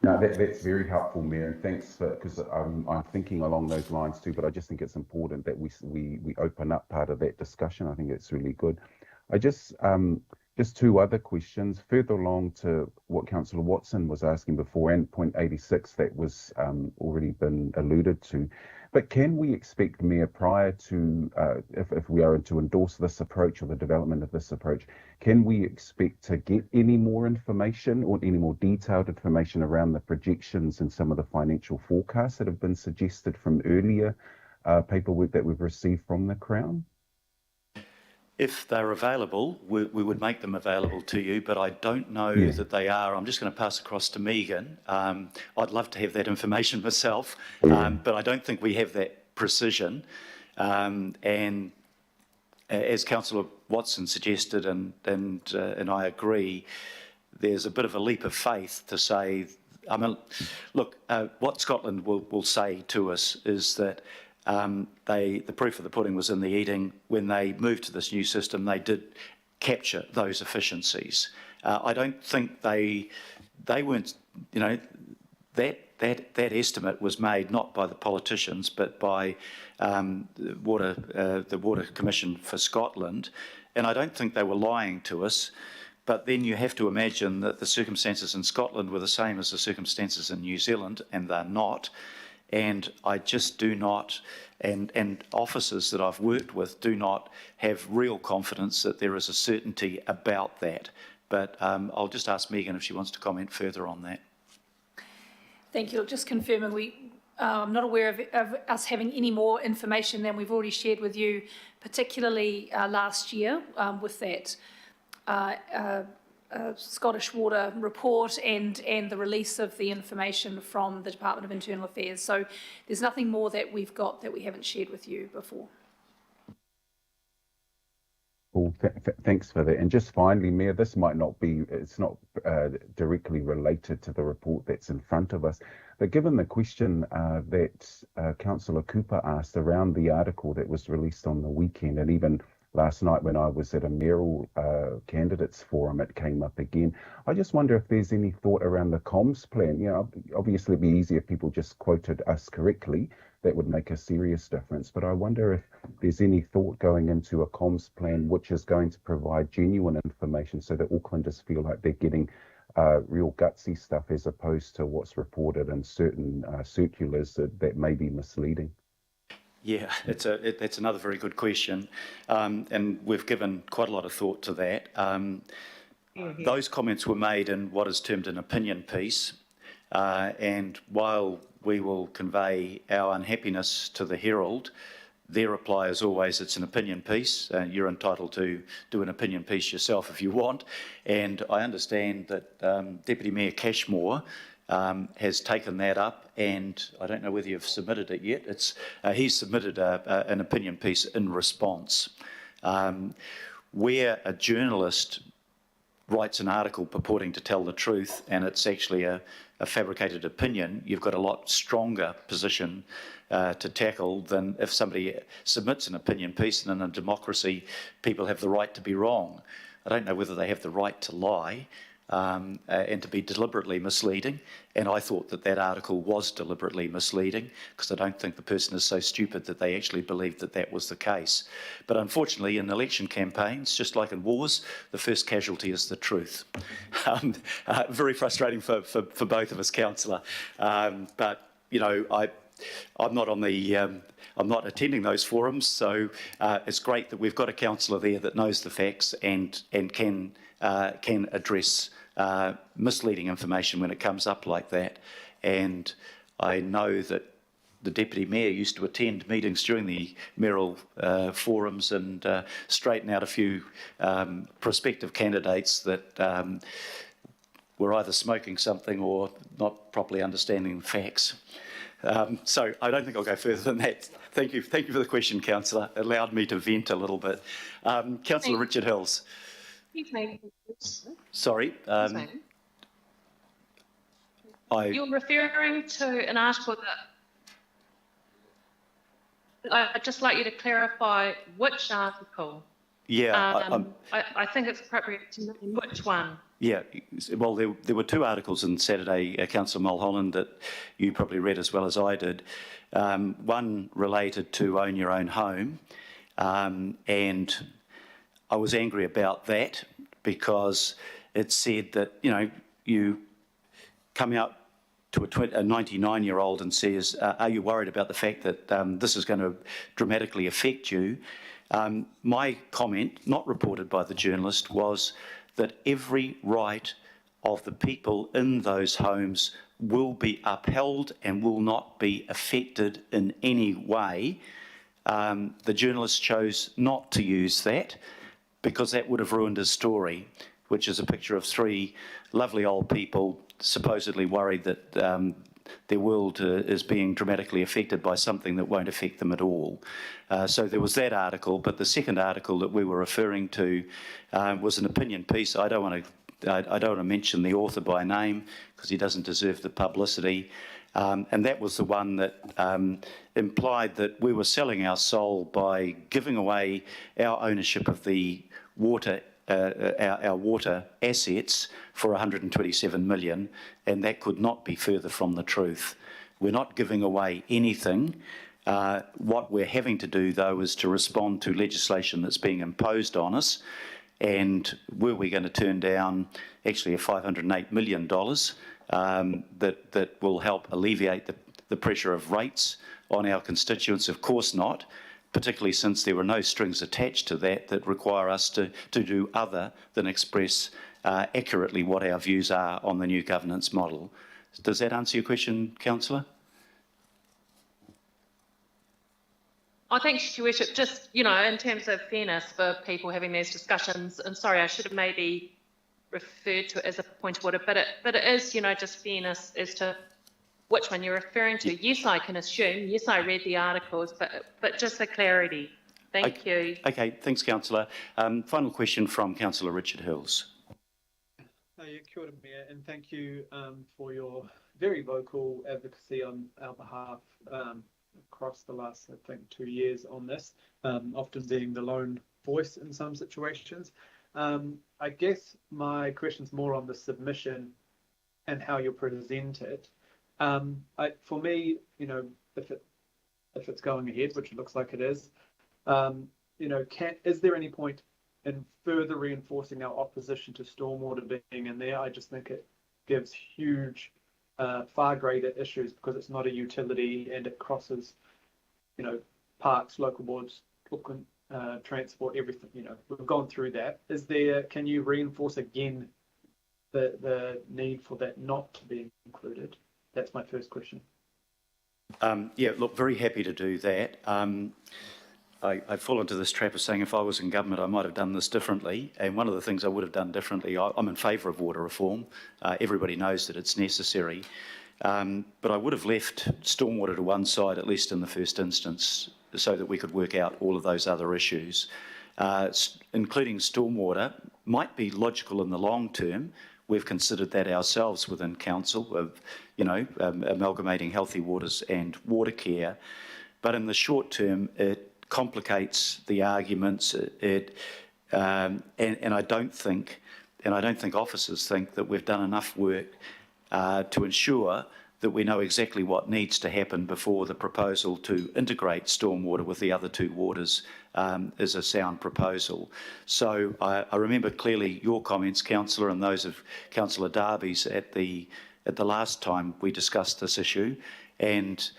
No, that's very helpful, Mayor, and thanks because I'm thinking along those lines too, but I just think it's important that we open up part of that discussion. I think it's really good. I just two other questions further along to what Councillor Watson was asking before, and point 86 that was already been alluded to. But can we expect, Mayor, prior to, if we are to endorse this approach or the development of this approach, can we expect to get any more information or any more detailed information around the projections and some of the financial forecasts that have been suggested from earlier paperwork that we've received from the Crown? If they're available, we would make them available to you, but I don't know that they are. I'm just going to pass across to Megan. I'd love to have that information myself, but I don't think we have that precision. And as Councillor Watson suggested, and I agree, there's a bit of a leap of faith to say, look, what Scotland will say to us is that the proof of the pudding was in the eating. When they moved to this new system, they did capture those efficiencies. I don't think they weren't, that estimate was made not by the politicians, but by the Water Commission for Scotland, and I don't think they were lying to us. But then you have to imagine that the circumstances in Scotland were the same as the circumstances in New Zealand, and they're not. And I just do not, and officers that I've worked with do not have real confidence that there is a certainty about that. But I'll just ask Megan if she wants to comment further on that. Thank you. Just confirming, I'm not aware of us having any more information than we've already shared with you, particularly last year with that Scottish Water report and the release of the information from the Department of Internal Affairs. So there's nothing more that we've got that we haven't shared with you before. Well, thanks for that. And just finally, Mayor, this might not be, it's not directly related to the report that's in front of us, but given the question that Councillor Cooper asked around the article that was released on the weekend, and even last night when I was at a mayoral candidates forum, it came up again. I just wonder if there's any thought around the comms plan. Obviously it'd be easy if people just quoted us correctly, that would make a serious difference. But I wonder if there's any thought going into a comms plan which is going to provide genuine information so that Aucklanders feel like they're getting real gutsy stuff as opposed to what's reported in certain circulars that may be misleading. Yeah, that's another very good question, and we've given quite a lot of thought to that. Those comments were made in what is termed an opinion piece, and while we will convey our unhappiness to the Herald, their reply is always, it's an opinion piece. You're entitled to do an opinion piece yourself if you want. And I understand that Deputy Mayor Cashmore has taken that up, and I don't know whether you've submitted it yet. He's submitted an opinion piece in response. Where a journalist writes an article purporting to tell the truth and it's actually a fabricated opinion, you've got a lot stronger position to tackle than if somebody submits an opinion piece, and in a democracy people have the right to be wrong. I don't know whether they have the right to lie and to be deliberately misleading, and I thought that article was deliberately misleading because I don't think the person is so stupid that they actually believed that was the case. But unfortunately in election campaigns, just like in wars, the first casualty is the truth. Very frustrating for both of us, Councillor. But, you know, I'm not on the I'm not attending those forums, so it's great that we've got a councillor there that knows the facts and can address misleading information when it comes up like that. And I know that the Deputy Mayor used to attend meetings during the mayoral forums and straighten out a few prospective candidates that were either smoking something or not properly understanding the facts. So I don't think I'll go further than that. Thank you for the question, Councillor. It allowed me to vent a little bit. Councillor Richard Hills. Sorry. You're referring to an article that I'd just like you to clarify which article. Yeah. I think it's appropriate to name which one. Yeah, well, there were two articles in Saturday, Councillor Mulholland, that you probably read as well as I did. One related to own your own home, and I was angry about that because it said that, you know, you come out to a 99-year-old and says, are you worried about the fact that this is going to dramatically affect you? My comment, not reported by the journalist, was that every right of the people in those homes will be upheld and will not be affected in any way. The journalist chose not to use that because that would have ruined his story, which is a picture of three lovely old people supposedly worried that their world is being dramatically affected by something that won't affect them at all. So there was that article, but the second article that we were referring to was an opinion piece. I don't want to mention the author by name because he doesn't deserve the publicity. And that was the one that implied that we were selling our soul by giving away our ownership of the water, our water assets for 127 million, and that could not be further from the truth. We're not giving away anything. What we're having to do, though, is to respond to legislation that's being imposed on us. And were we going to turn down actually a $508 million that will help alleviate the pressure of rates on our constituents? Of course not, particularly since there were no strings attached to that require us to do other than express accurately what our views are on the new governance model. Does that answer your question, Councillor? I think, Your Worship, just, you know, in terms of fairness for people having these discussions, and sorry, I should have maybe referred to it as a point of order, but it is, you know, just fairness as to which one you're referring to. Yes, I can assume. Yes, I read the articles, but just for clarity. Thank you. Okay, thanks, Councillor. Final question from Councillor Richard Hills. Yeah, kia ora, Mayor, and thank you for your very vocal advocacy on our behalf across the last, I think, 2 years on this, often being the lone voice in some situations. I guess my question's more on the submission and how you present it. For me, you know, if it if it's going ahead, which it looks like it is. Is there any point in further reinforcing our opposition to stormwater being in there? I just think it gives huge, far greater issues because it's not a utility and it crosses, parks, local boards, Auckland, transport, everything. We've gone through that. Can you reinforce again the need for that not to be included? That's my first question. Yeah, look, very happy to do that. I fall into this trap of saying if I was in government, I might have done this differently. And one of the things I would have done differently, I'm in favour of water reform. Everybody knows that it's necessary. But I would have left stormwater to one side, at least in the first instance, so that we could work out all of those other issues. Including stormwater might be logical in the long term. We've considered that ourselves within council of, amalgamating healthy waters and water care. But in the short term, it complicates the arguments. And I don't think officers think that we've done enough work to ensure that we know exactly what needs to happen before the proposal to integrate stormwater with the other two waters is a sound proposal. So I remember clearly your comments, Councillor, and those of Councillor Darby's at the last time we discussed this issue, and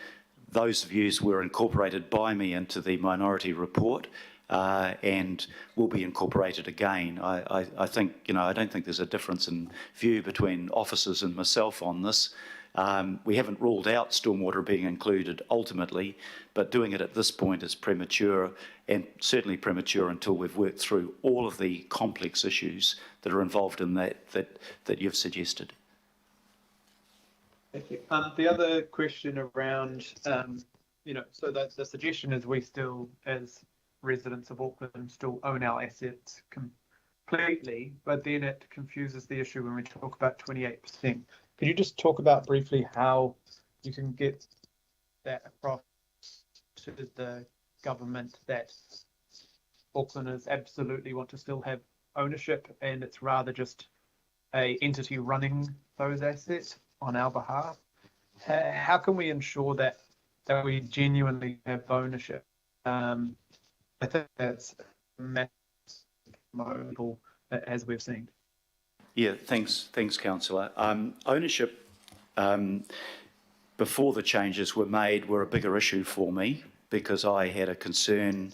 those views were incorporated by me into the minority report and will be incorporated again. I think, I don't think there's a difference in view between officers and myself on this. We haven't ruled out stormwater being included ultimately, but doing it at this point is premature, and certainly premature until we've worked through all of the complex issues that are involved in that you've suggested. Thank you. The other question around, so that the suggestion is we still, as residents of Auckland, still own our assets completely, but then it confuses the issue when we talk about 28%. Can you just talk about briefly how you can get that across to the government that Aucklanders absolutely want to still have ownership and it's rather just a entity running those assets on our behalf? How can we ensure that we genuinely have ownership? I think that's massive, as we've seen. Yeah, thanks, Councillor. Ownership before the changes were made were a bigger issue for me because I had a concern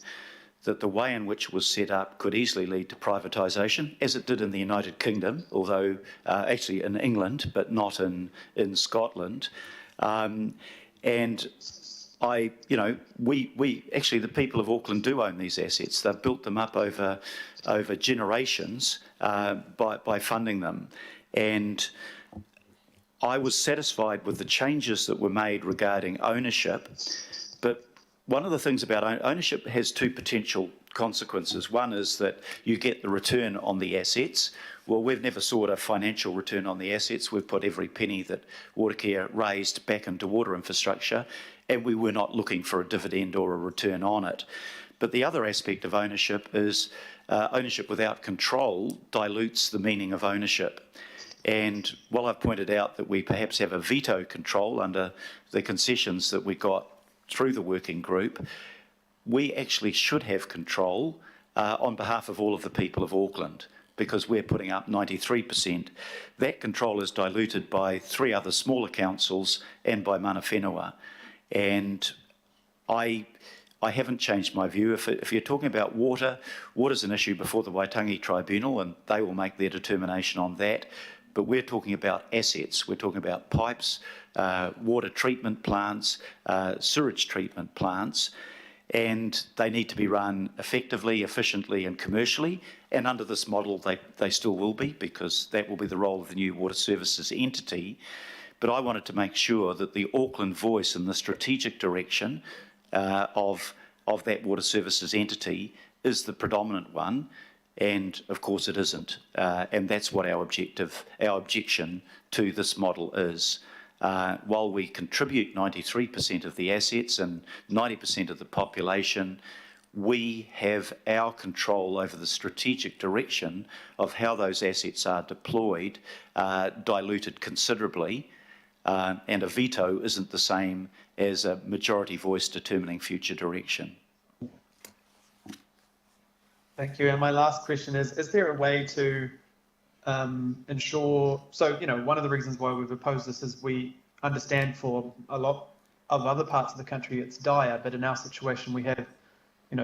that the way in which it was set up could easily lead to privatisation, as it did in the United Kingdom, although actually in England, but not in Scotland. And we actually, the people of Auckland do own these assets. They've built them up over generations by funding them. And I was satisfied with the changes that were made regarding ownership, but one of the things about ownership has two potential consequences. One is that you get the return on the assets. Well, we've never sought a financial return on the assets. We've put every penny that Watercare raised back into water infrastructure, and we were not looking for a dividend or a return on it. But the other aspect of ownership is ownership without control dilutes the meaning of ownership. And while I've pointed out that we perhaps have a veto control under the concessions that we got through the working group, we actually should have control on behalf of all of the people of Auckland, because we're putting up 93%. That control is diluted by 3 other smaller councils and by mana whenua. And I haven't changed my view. If you're talking about water's an issue before the Waitangi Tribunal, and they will make their determination on that. But we're talking about assets. We're talking about pipes, water treatment plants, sewage treatment plants, and they need to be run effectively, efficiently and commercially. And under this model, they still will be, because that will be the role of the new water services entity. But I wanted to make sure that the Auckland voice in the strategic direction of that water services entity is the predominant one. And of course it isn't. And that's what our objection to this model is. While we contribute 93% of the assets and 90% of the population, we have our control over the strategic direction of how those assets are deployed, diluted considerably. and a veto isn't the same as a majority voice determining future direction. Thank you. And my last question is there a way to ensure, so, one of the reasons why we've opposed this is we understand for a lot of other parts of the country it's dire, but in our situation we have,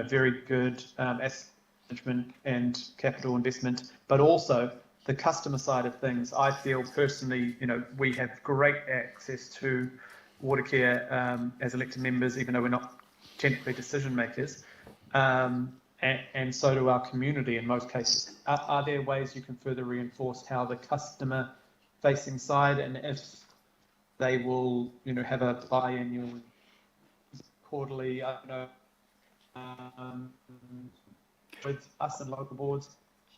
very good asset management and capital investment, but also the customer side of things. I feel personally, we have great access to water care as elected members, even though we're not technically decision makers. And so do our community in most cases. Are there ways you can further reinforce how the customer facing side, and if they will, have a biannual, quarterly, with us and local boards,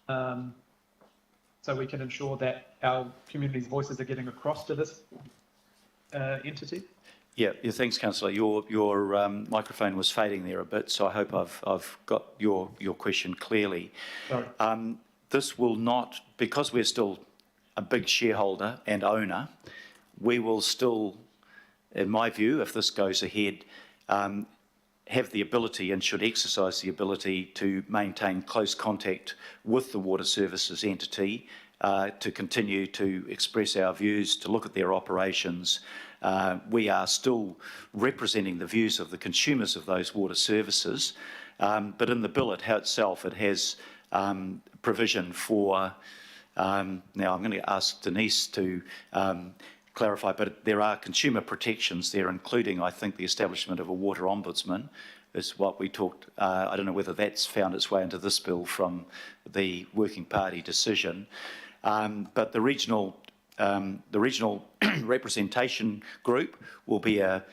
so we can ensure that our community's voices are getting across to this entity? Yeah, thanks, Councillor. Your microphone was fading there a bit, so I hope I've got your question clearly. Sorry. This will not, because we're still a big shareholder and owner, we will still, in my view, if this goes ahead, have the ability and should exercise the ability to maintain close contact with the water services entity, to continue to express our views, to look at their operations. We are still representing the views of the consumers of those water services, but in the bill itself it has provision for, now I'm going to ask Denise to clarify, but there are consumer protections there, including, I think, the establishment of a water ombudsman is what we talked. I don't know whether that's found its way into this bill from the working party decision, but the regional representation group will be a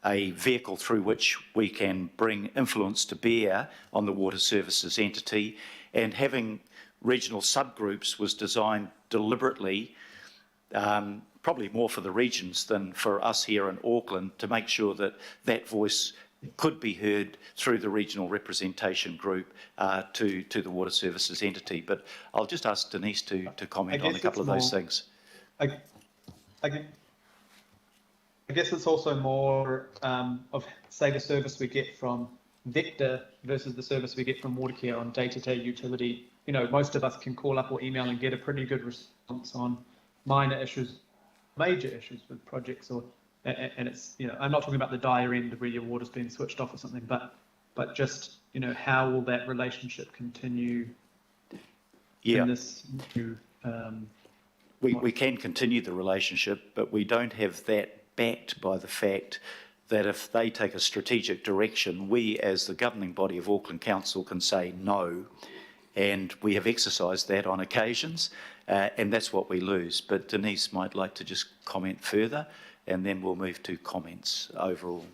vehicle through which we can bring influence to bear on the water services entity, and having regional subgroups was designed deliberately, probably more for the regions than for us here in Auckland, to make sure that that voice could be heard through the regional representation group to the water services entity. But I'll just ask Denise to comment on a couple of those things. I guess it's also more of, say, the service we get from Vector versus the service we get from Watercare on day-to-day utility. Most of us can call up or email and get a pretty good response on minor issues, major issues with projects, and it's, I'm not talking about the dire end where your water's being switched off or something, but just, how will that relationship continue in this new we can continue the relationship, but we don't have that backed by the fact that if they take a strategic direction, we as the governing body of Auckland Council can say no, and we have exercised that on occasions, and that's what we lose. But Denise might like to just comment further, and then we'll move to comments overall.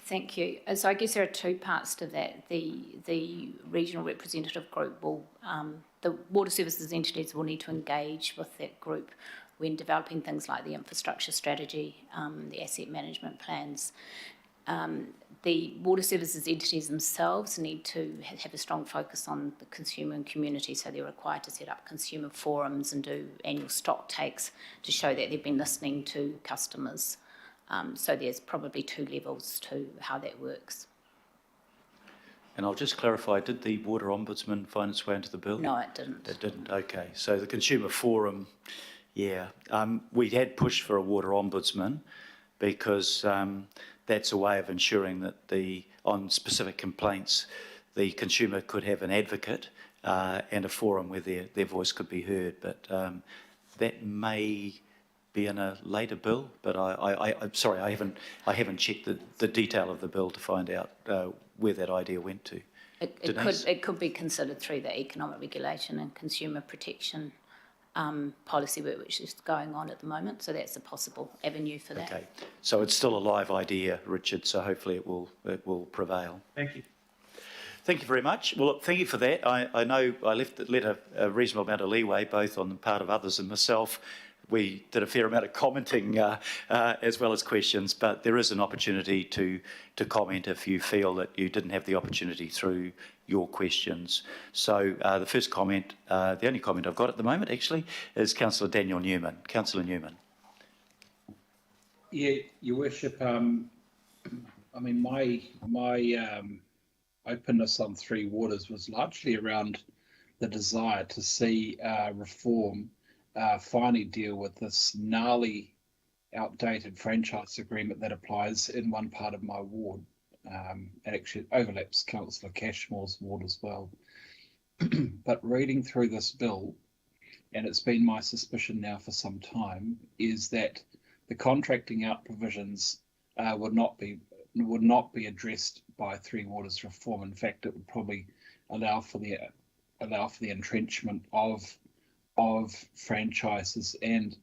Thank you. So I guess there are two parts to that. The regional representative group will, the water services entities will need to engage with that group when developing things like the infrastructure strategy, the asset management plans. The water services entities themselves need to have a strong focus on the consumer and community, so they're required to set up consumer forums and do annual stock takes to show that they've been listening to customers. So there's probably two levels to how that works. And I'll just clarify, did the Water Ombudsman find its way into the bill? No, it didn't. It didn't, okay. So the Consumer Forum, yeah. We had pushed for a Water Ombudsman because that's a way of ensuring that on specific complaints, the consumer could have an advocate and a forum where their voice could be heard. But that may be in a later bill, but I'm sorry, I haven't checked the detail of the bill to find out where that idea went to. It could be considered through the economic regulation and consumer protection policy work which is going on at the moment, so that's a possible avenue for that. Okay, so it's still a live idea, Richard, so hopefully it will prevail. Thank you. Thank you very much. Well, look, thank you for that. I know I let a reasonable amount of leeway, both on the part of others and myself, we did a fair amount of commenting as well as questions, but there is an opportunity to comment if you feel that you didn't have the opportunity through your questions. So the first comment, the only comment I've got at the moment actually, is Councillor Daniel Newman. Councillor Newman. Yeah, Your Worship, I mean, my openness on Three Waters was largely around the desire to see reform finally deal with this gnarly, outdated franchise agreement that applies in one part of my ward. And actually it overlaps Councillor Cashmore's ward as well. But reading through this bill, and it's been my suspicion now for some time, is that the contracting out provisions would not be addressed by Three Waters reform. In fact, it would probably allow for the entrenchment of franchises and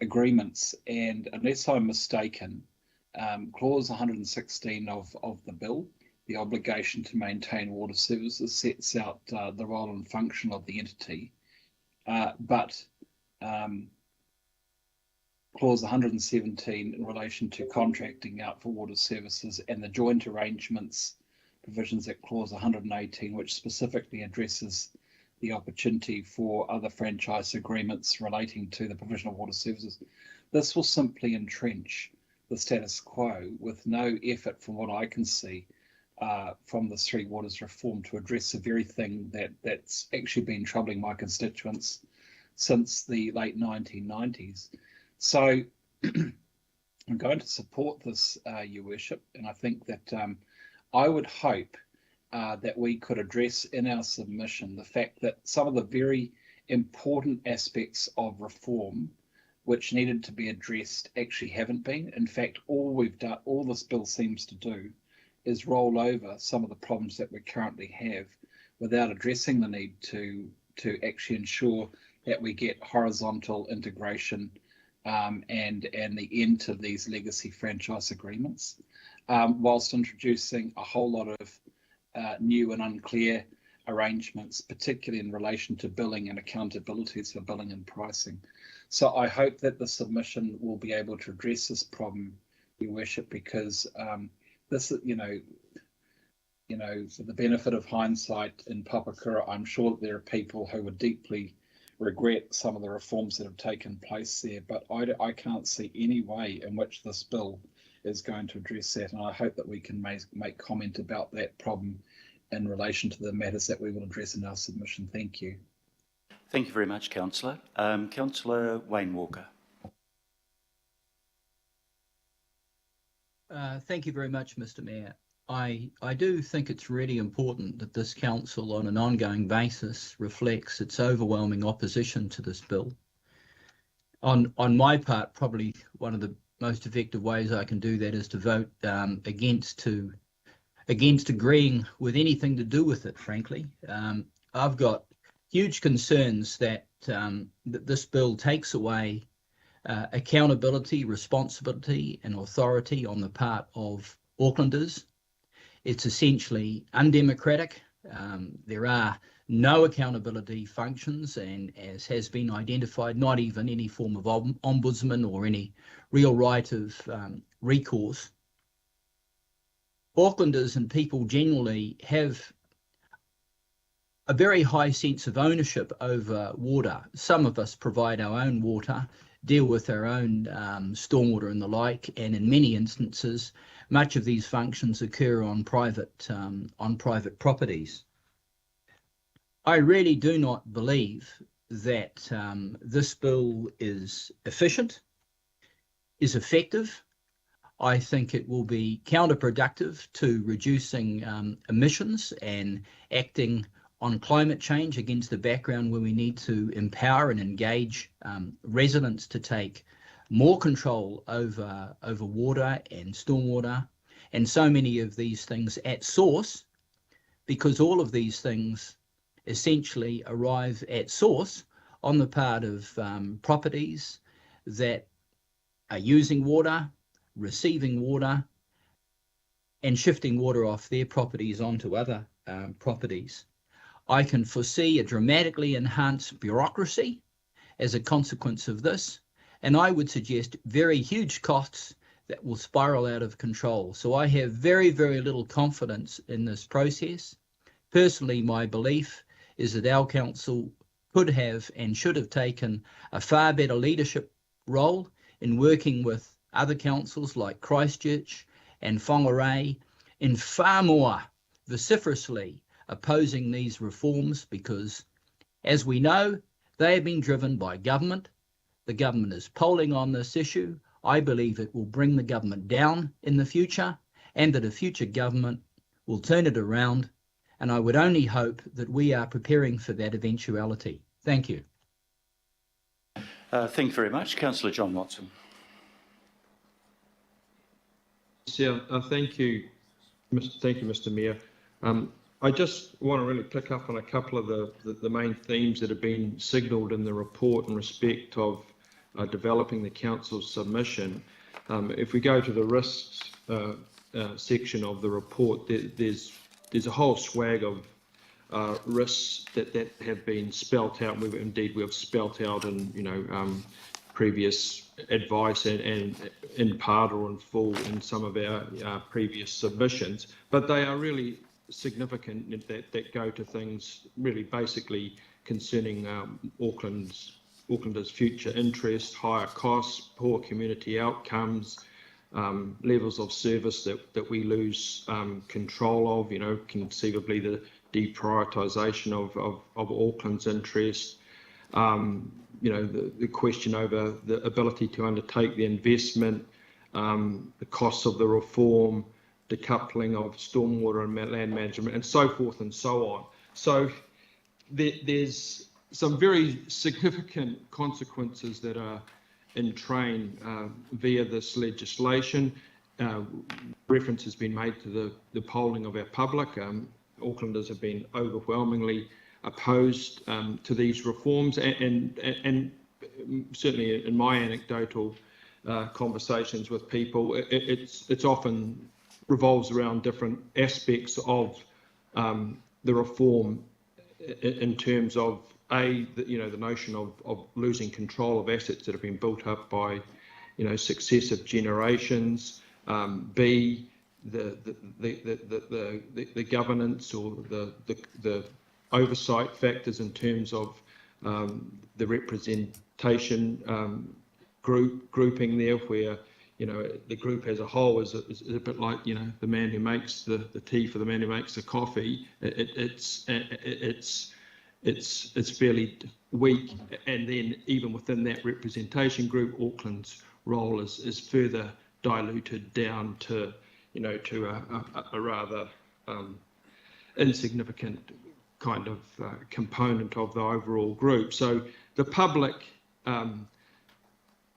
agreements. And unless I'm mistaken, clause 116 of the bill, the obligation to maintain water services, sets out the role and function of the entity, but clause 117 in relation to contracting out for water services and the joint arrangements provisions at clause 118, which specifically addresses the opportunity for other franchise agreements relating to the provision of water services. This will simply entrench the status quo with no effort, from what I can see, from the Three Waters reform to address the very thing that's actually been troubling my constituents since the late 1990s. So I'm going to support this, Your Worship, and I think that I would hope that we could address in our submission the fact that some of the very important aspects of reform which needed to be addressed actually haven't been. In fact, all this bill seems to do is roll over some of the problems that we currently have without addressing the need to actually ensure that we get horizontal integration and the end to these legacy franchise agreements, whilst introducing a whole lot of new and unclear arrangements, particularly in relation to billing and accountabilities for billing and pricing. So I hope that the submission will be able to address this problem, Your Worship, because this, for the benefit of hindsight in Papakura, I'm sure that there are people who would deeply regret some of the reforms that have taken place there, but I can't see any way in which this bill is going to address that, and I hope that we can make comment about that problem in relation to the matters that we will address in our submission. Thank you. Thank you very much, Councillor. Councillor Wayne Walker. Thank you very much, Mr. Mayor. I do think it's really important that this council on an ongoing basis reflects its overwhelming opposition to this bill. On my part, probably one of the most effective ways I can do that is to vote against agreeing with anything to do with it, frankly. I've got huge concerns that this bill takes away accountability, responsibility and authority on the part of Aucklanders. It's essentially undemocratic. There are no accountability functions, and as has been identified, not even any form of ombudsman or any real right of recourse. Aucklanders and people generally have a very high sense of ownership over water. Some of us provide our own water, deal with our own stormwater and the like, and in many instances, much of these functions occur on private properties. I really do not believe that this bill is efficient, is effective. I think it will be counterproductive to reducing emissions and acting on climate change against the background where we need to empower and engage residents to take more control over water and stormwater and so many of these things at source, because all of these things essentially arrive at source on the part of properties that are using water, receiving water, and shifting water off their properties onto other properties. I can foresee a dramatically enhanced bureaucracy as a consequence of this, and I would suggest very huge costs that will spiral out of control. So I have very, very little confidence in this process. Personally, my belief is that our council could have and should have taken a far better leadership role in working with other councils like Christchurch and Whangarei in far more vociferously opposing these reforms, because, as we know, they have been driven by government. The government is polling on this issue. I believe it will bring the government down in the future, and that a future government will turn it around. And I would only hope that we are preparing for that eventuality. Thank you. Thank you very much. Councillor John Watson. Yeah, thank you, Mr. Mayor. I just want to really pick up on a couple of the main themes that have been signalled in the report in respect of developing the council's submission. If we go to the risks section of the report, there's a whole swag of risks that have been spelt out. We've spelt out in previous advice and in part or in full in some of our previous submissions, but they are really significant that go to things really basically concerning Auckland's future interest, higher costs, poor community outcomes, levels of service that we lose control of, conceivably the deprioritisation of Auckland's interest, the question over the ability to undertake the investment, the costs of the reform, decoupling of stormwater and land management, and so forth and so on. So there's some very significant consequences that are in train via this legislation. Reference has been made to the polling of our public. Aucklanders have been overwhelmingly opposed to these reforms, and certainly in my anecdotal conversations with people, it's often revolves around different aspects of the reform in terms of the notion of losing control of assets that have been built up by successive generations, B, the governance or the oversight factors in terms of the representation grouping there, where the group as a whole is a bit like the man who makes the tea for the man who makes the coffee. It's fairly weak, and then even within that representation group, Auckland's role is further diluted down to a rather insignificant kind of component of the overall group. So the public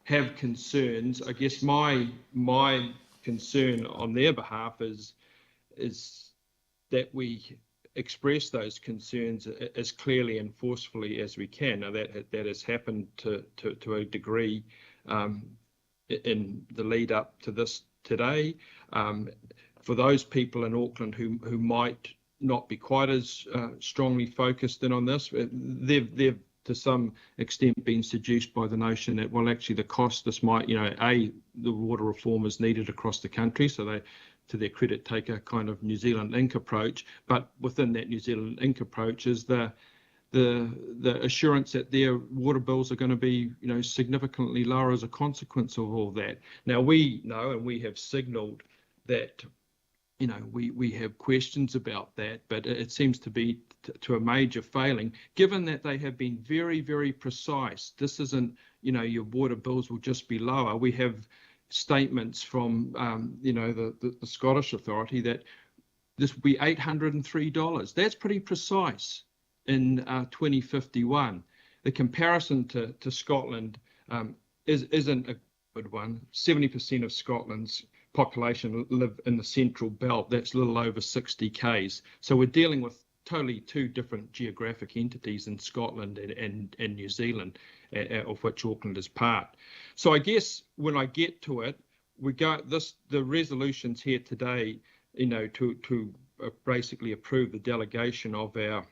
have concerns. I guess my concern on their behalf is that we express those concerns as clearly and forcefully as we can. Now that has happened to a degree in the lead up to this today. For those people in Auckland who might not be quite as strongly focused in on this, they've to some extent been seduced by the notion that, well, actually the cost, this might, the water reform is needed across the country, so they, to their credit, take a kind of New Zealand Inc. approach, but within that New Zealand Inc. approach is the assurance that their water bills are going to be, significantly lower as a consequence of all that. Now we know, and we have signalled that, we have questions about that, but it seems to be to a major failing, given that they have been very, very precise. This isn't, your water bills will just be lower. We have statements from, the Scottish Authority that this will be $803. That's pretty precise in 2051. The comparison to Scotland isn't a good one. 70% of Scotland's population live in the central belt. That's a little over 60 k's. So we're dealing with totally two different geographic entities in Scotland and New Zealand, of which Auckland is part. So I guess when I get to it, the resolutions here today, to basically approve the delegation of our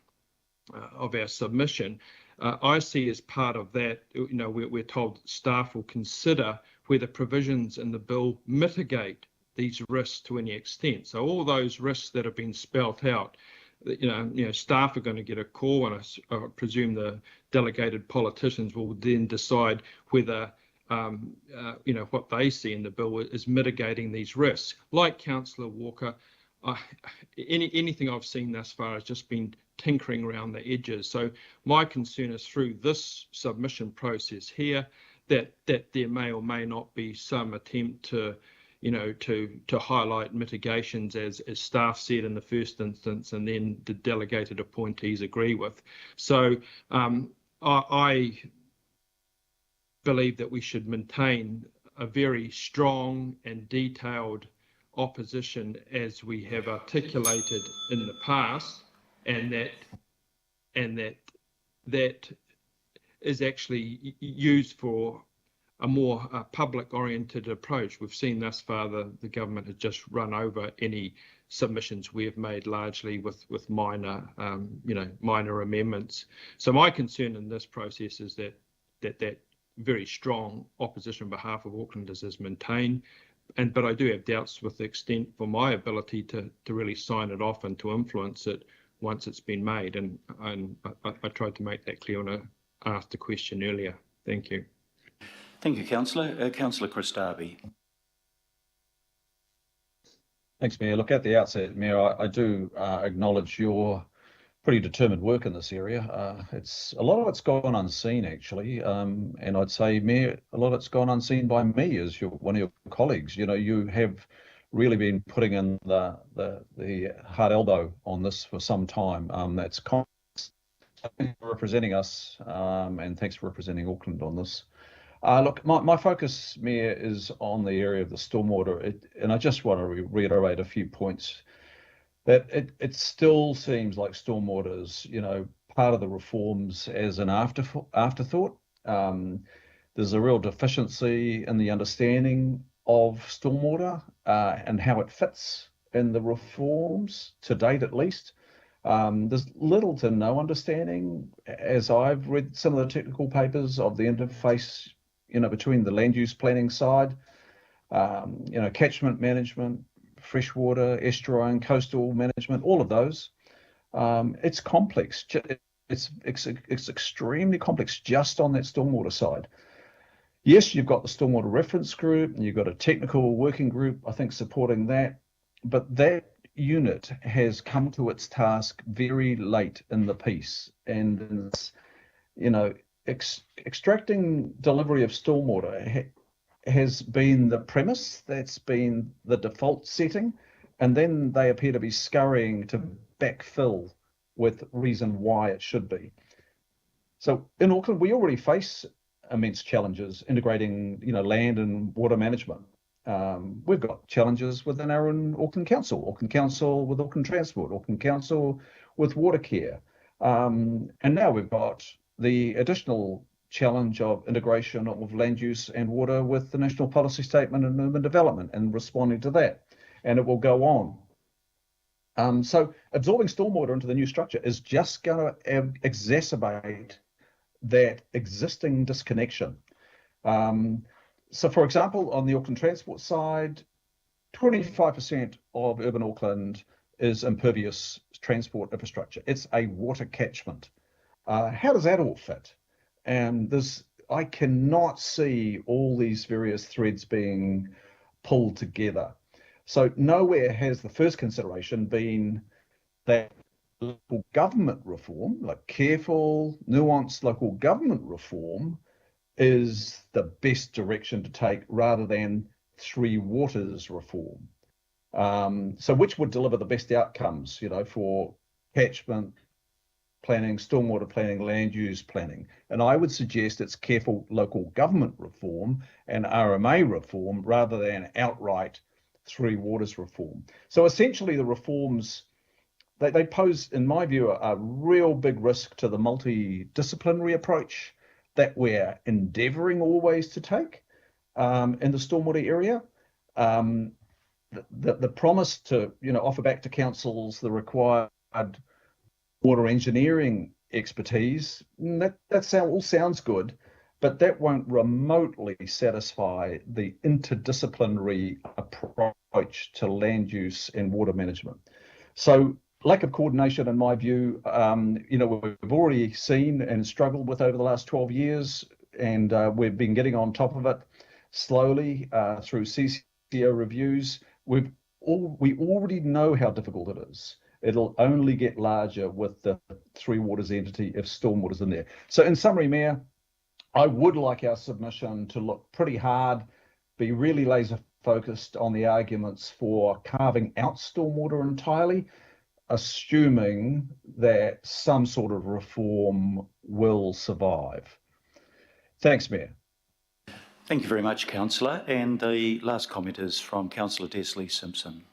submission, I see as part of that, we're told that staff will consider whether provisions in the bill mitigate these risks to any extent. So all those risks that have been spelt out, staff are going to get a call, and I presume the delegated politicians will then decide whether what they see in the bill is mitigating these risks. Like Councillor Walker, anything I've seen thus far has just been tinkering around the edges. So my concern is through this submission process here that there may or may not be some attempt to highlight mitigations as staff said in the first instance, and then the delegated appointees agree with. So I believe that we should maintain a very strong and detailed opposition as we have articulated in the past, and that is actually used for a more public-oriented approach. We've seen thus far the government has just run over any submissions we have made, largely with minor amendments. So my concern in this process is that very strong opposition on behalf of Aucklanders is maintained. But I do have doubts with the extent for my ability to really sign it off and to influence it once it's been made. And I tried to make that clear when I asked the question earlier. Thank you. Thank you, Councillor. Councillor Chris Darby. Thanks, Mayor. Look, at the outset, Mayor, I do acknowledge your pretty determined work in this area. A lot of it's gone unseen, actually, and I'd say, Mayor, a lot of it's gone unseen by me as one of your colleagues. You have really been putting in the hard elbow on this for some time. That's thanks for representing us, and thanks for representing Auckland on this. Look, my focus, Mayor, is on the area of the stormwater, and I just want to reiterate a few points. That it still seems like stormwater is, part of the reforms as an afterthought. There's a real deficiency in the understanding of stormwater and how it fits in the reforms, to date at least. There's little to no understanding, as I've read some of the technical papers, of the interface, between the land use planning side, catchment management, freshwater, estuarine, coastal management, all of those. It's complex. It's extremely complex just on that stormwater side. Yes, you've got the stormwater reference group, and you've got a technical working group, I think, supporting that. But that unit has come to its task very late in the piece, and extracting delivery of stormwater has been the premise, that's been the default setting, and then they appear to be scurrying to backfill with reason why it should be. So in Auckland, we already face immense challenges integrating, land and water management. We've got challenges within our own Auckland Council with Auckland Transport, Auckland Council with water care. And now we've got the additional challenge of integration of land use and water with the National Policy Statement and Urban Development and responding to that. And it will go on. So absorbing stormwater into the new structure is just going to exacerbate that existing disconnection. So, for example, on the Auckland Transport side, 25% of urban Auckland is impervious transport infrastructure. It's a water catchment. How does that all fit? And I cannot see all these various threads being pulled together. So nowhere has the first consideration been that local government reform, like careful, nuanced local government reform, is the best direction to take rather than three waters reform. So which would deliver the best outcomes, for catchment planning, stormwater planning, land use planning? And I would suggest it's careful local government reform and RMA reform rather than outright three waters reform. So essentially the reforms, they pose, in my view, a real big risk to the multidisciplinary approach that we're endeavouring always to take in the stormwater area. The promise to, offer back to councils the required water engineering expertise. That all sounds good, but that won't remotely satisfy the interdisciplinary approach to land use and water management. So lack of coordination, in my view, we've already seen and struggled with over the last 12 years, and we've been getting on top of it slowly through CCO reviews. We already know how difficult it is. It'll only get larger with the Three Waters entity if stormwater's in there. So in summary, Mayor, I would like our submission to look pretty hard, be really laser focused on the arguments for carving out stormwater entirely, assuming that some sort of reform will survive. Thanks, Mayor. Thank you very much, Councillor. And the last comment is from Councillor Desley Simpson.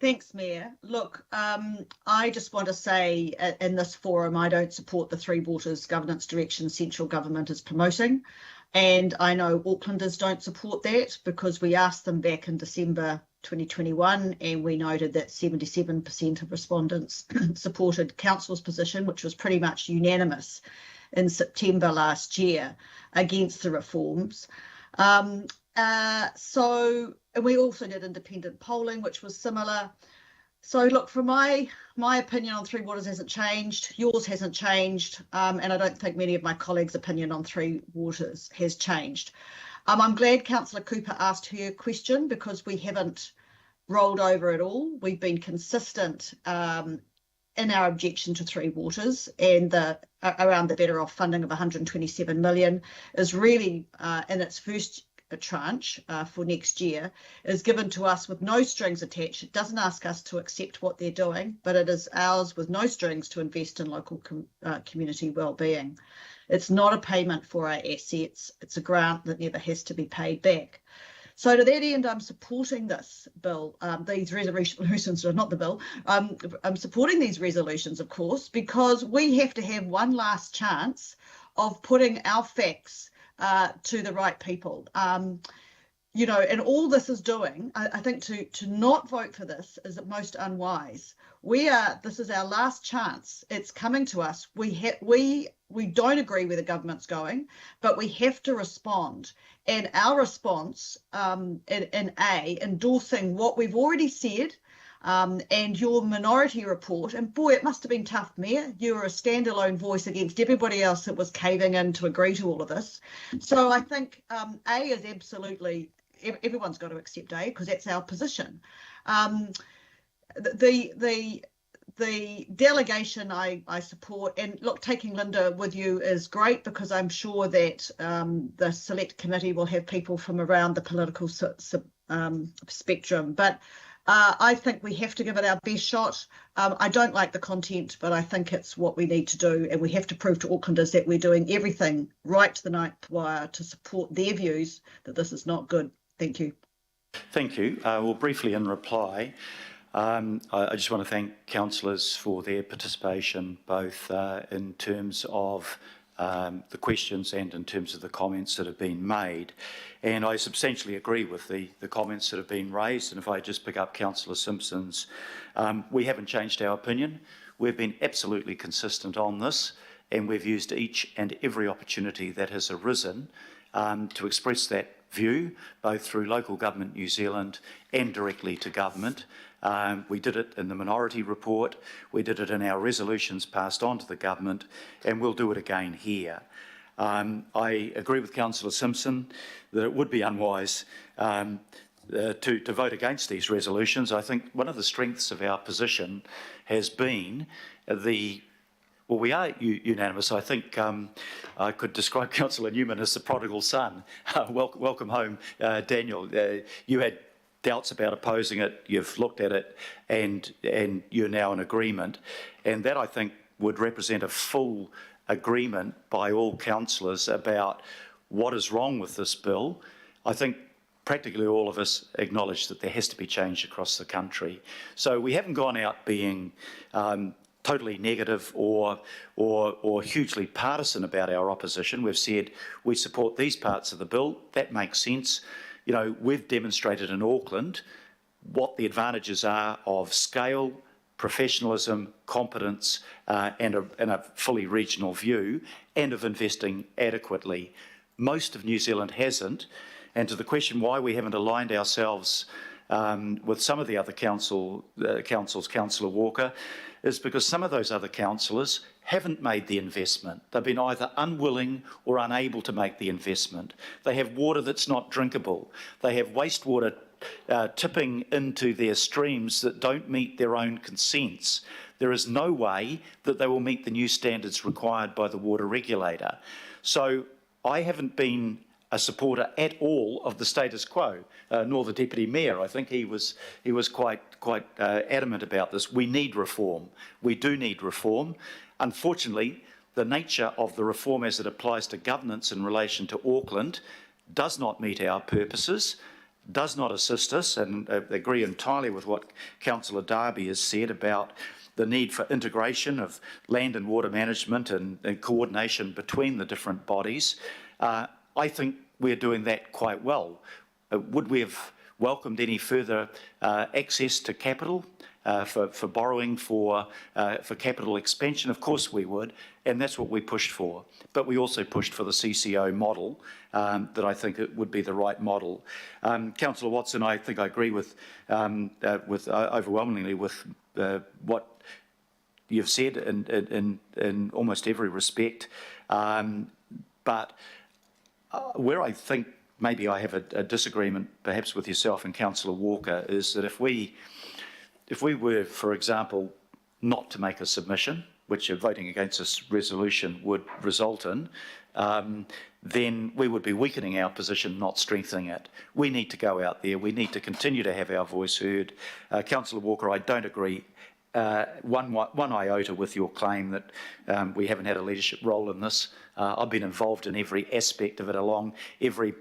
Thanks, Mayor. Look, I just want to say in this forum, I don't support the Three Waters governance direction central government is promoting. And I know Aucklanders don't support that because we asked them back in December 2021 and we noted that 77% of respondents supported Council's position, which was pretty much unanimous in September last year against the reforms. And we also did independent polling, which was similar. So look, from my opinion on Three Waters hasn't changed, yours hasn't changed, and I don't think many of my colleagues' opinion on Three Waters has changed. I'm glad Councillor Cooper asked her question because we haven't rolled over at all. We've been consistent in our objection to Three Waters, and around the better off funding of 127 million is really in its first tranche for next year is given to us with no strings attached. It doesn't ask us to accept what they're doing, but it is ours with no strings to invest in local community wellbeing. It's not a payment for our assets. It's a grant that never has to be paid back. So to that end, I'm supporting this bill, these resolutions, not the bill. I'm supporting these resolutions, of course, because we have to have one last chance of putting our facts to the right people. And all this is doing, I think to not vote for this is most unwise. This is our last chance. It's coming to us. We don't agree where the government's going, but we have to respond. And our response endorsing what we've already said, and your minority report, and boy, it must have been tough, Mayor. You were a standalone voice against everybody else that was caving in to agree to all of this. So I think A is absolutely, everyone's got to accept A because that's our position. The delegation I support, and look, taking Linda with you is great because I'm sure that the select committee will have people from around the political spectrum, but I think we have to give it our best shot. I don't like the content, but I think it's what we need to do, and we have to prove to Aucklanders that we're doing everything right to the ninth wire to support their views that this is not good. Thank you. Thank you. Well, briefly in reply, I just want to thank councillors for their participation, both in terms of the questions and in terms of the comments that have been made. And I substantially agree with the comments that have been raised. And if I just pick up Councillor Simpson's, we haven't changed our opinion. We've been absolutely consistent on this, and we've used each and every opportunity that has arisen to express that view, both through Local Government New Zealand and directly to government. We did it in the minority report, we did it in our resolutions passed on to the government, and we'll do it again here. I agree with Councillor Simpson that it would be unwise to vote against these resolutions. I think one of the strengths of our position has been well, we are unanimous. I think I could describe Councillor Newman as the prodigal son. Welcome home, Daniel. You had doubts about opposing it, you've looked at it, and you're now in agreement. And that, I think, would represent a full agreement by all councillors about what is wrong with this bill. I think practically all of us acknowledge that there has to be change across the country. So we haven't gone out being totally negative or hugely partisan about our opposition. We've said we support these parts of the bill. That makes sense. You know, we've demonstrated in Auckland what the advantages are of scale, professionalism, competence, and a fully regional view, and of investing adequately. Most of New Zealand hasn't. And to the question why we haven't aligned ourselves with some of the other councils, Councillor Walker, is because some of those other councillors haven't made the investment. They've been either unwilling or unable to make the investment. They have water that's not drinkable. They have wastewater tipping into their streams that don't meet their own consents. There is no way that they will meet the new standards required by the water regulator. So I haven't been a supporter at all of the status quo, nor the Deputy Mayor. I think he was quite adamant about this. We need reform. We do need reform. Unfortunately, the nature of the reform as it applies to governance in relation to Auckland does not meet our purposes, does not assist us, and I agree entirely with what Councillor Darby has said about the need for integration of land and water management and coordination between the different bodies. I think we're doing that quite well. Would we have welcomed any further access to capital for borrowing for capital expansion? Of course we would, and that's what we pushed for. But we also pushed for the CCO model, that I think it would be the right model. Councillor Watson, I think I agree with overwhelmingly with what you've said in almost every respect. But where I think maybe I have a disagreement perhaps with yourself and Councillor Walker is that if we were, for example, not to make a submission, which voting against this resolution would result in, then we would be weakening our position, not strengthening it. We need to go out there. We need to continue to have our voice heard. Councillor Walker, I don't agree one iota with your claim that we haven't had a leadership role in this. I've been involved in every aspect of it along every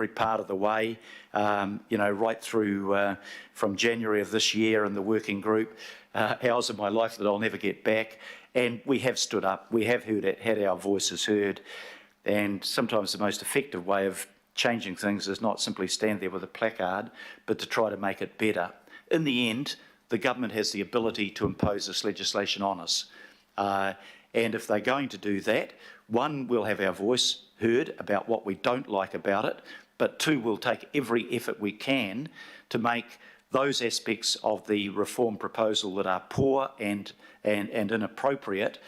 part of the way, you know, right through from January of this year in the working group, hours of my life that I'll never get back. And we have stood up, we have had our voices heard, and sometimes the most effective way of changing things is not simply stand there with a placard, but to try to make it better. In the end, the government has the ability to impose this legislation on us. And if they're going to do that, one, we'll have our voice heard about what we don't like about it, but two, we'll take every effort we can to make those aspects of the reform proposal that are poor and inappropriate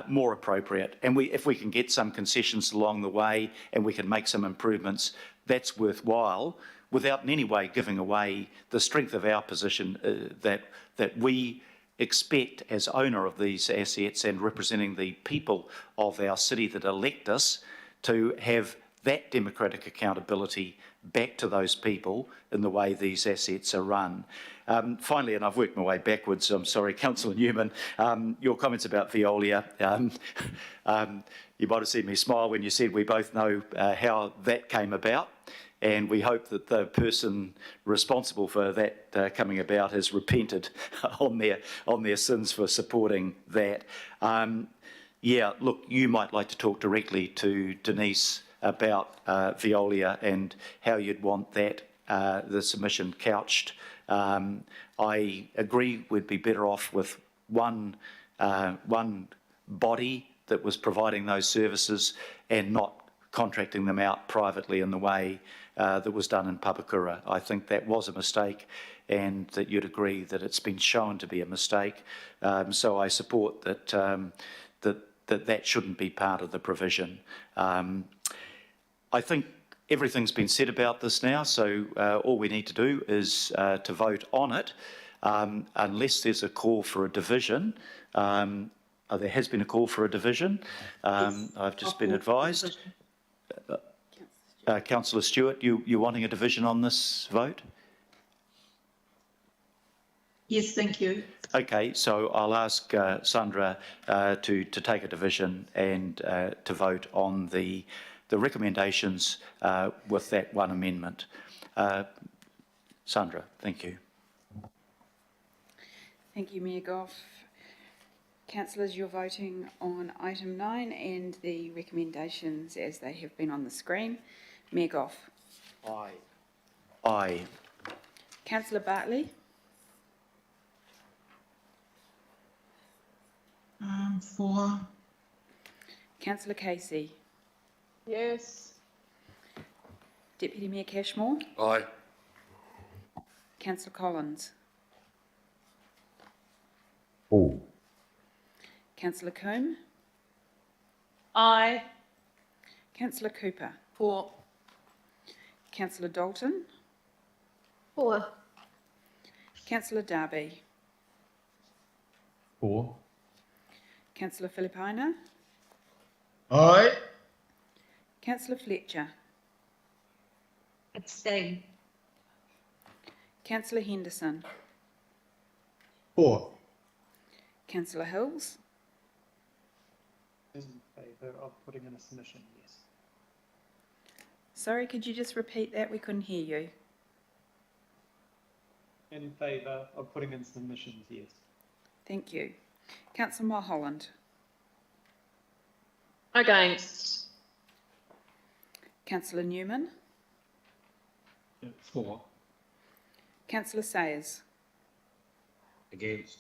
more appropriate. And if we can get some concessions along the way and we can make some improvements, that's worthwhile, without in any way giving away the strength of our position that we expect as owner of these assets and representing the people of our city that elect us to have that democratic accountability back to those people in the way these assets are run. Finally, and I've worked my way backwards, I'm sorry, Councillor Newman, your comments about Veolia, you might have seen me smile when you said we both know how that came about, and we hope that the person responsible for that coming about has repented on their sins for supporting that. Yeah, look, you might like to talk directly to Denise about Veolia and how you'd want that the submission couched. I agree we'd be better off with one body that was providing those services and not contracting them out privately in the way that was done in Papakura. I think that was a mistake, and that you'd agree that it's been shown to be a mistake. So I support that that shouldn't be part of the provision. I think everything's been said about this now, so all we need to do is to vote on it, unless there's a call for a division. There has been a call for a division. I've just been advised. Councillor Stewart, you wanting a division on this vote? Yes, thank you. Okay, so I'll ask Sandra to take a division and to vote on the recommendations with that one amendment. Sandra, thank you. Thank you, Mayor Goff. Councillors, you're voting on item 9 and the recommendations as they have been on the screen. Mayor Goff. Aye. Aye. Councillor Bartley. For. Councillor Casey. Yes. Deputy Mayor Cashmore. Aye. Councillor Collins. For. Councillor Coombe. Aye. Councillor Cooper. For. Councillor Dalton. For. Councillor Darby. For. Councillor Filipaina. Aye. Councillor Fletcher. Abstain. Councillor Henderson. For. Councillor Hills. In favour of putting in a submission, yes. Sorry, could you just repeat that? We couldn't hear you. In favour of putting in submissions, yes. Thank you. Councillor Mulholland. Against. Councillor Newman. For. Councillor Sayers. Against.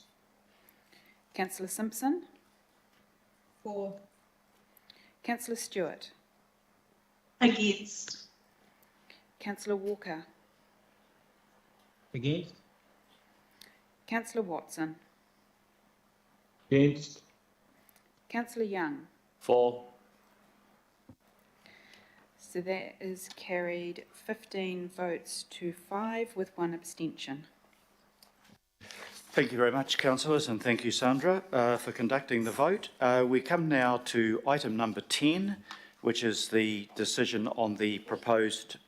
Councillor Simpson. For. Councillor Stewart. Against. Councillor Walker. Against. Councillor Watson. Against. Councillor Young. For. So that is carried 15 votes to 5 with 1 abstention. Thank you very much, councillors, and thank you, Sandra, for conducting the vote. We come now to item number 10, which is the decision on the proposed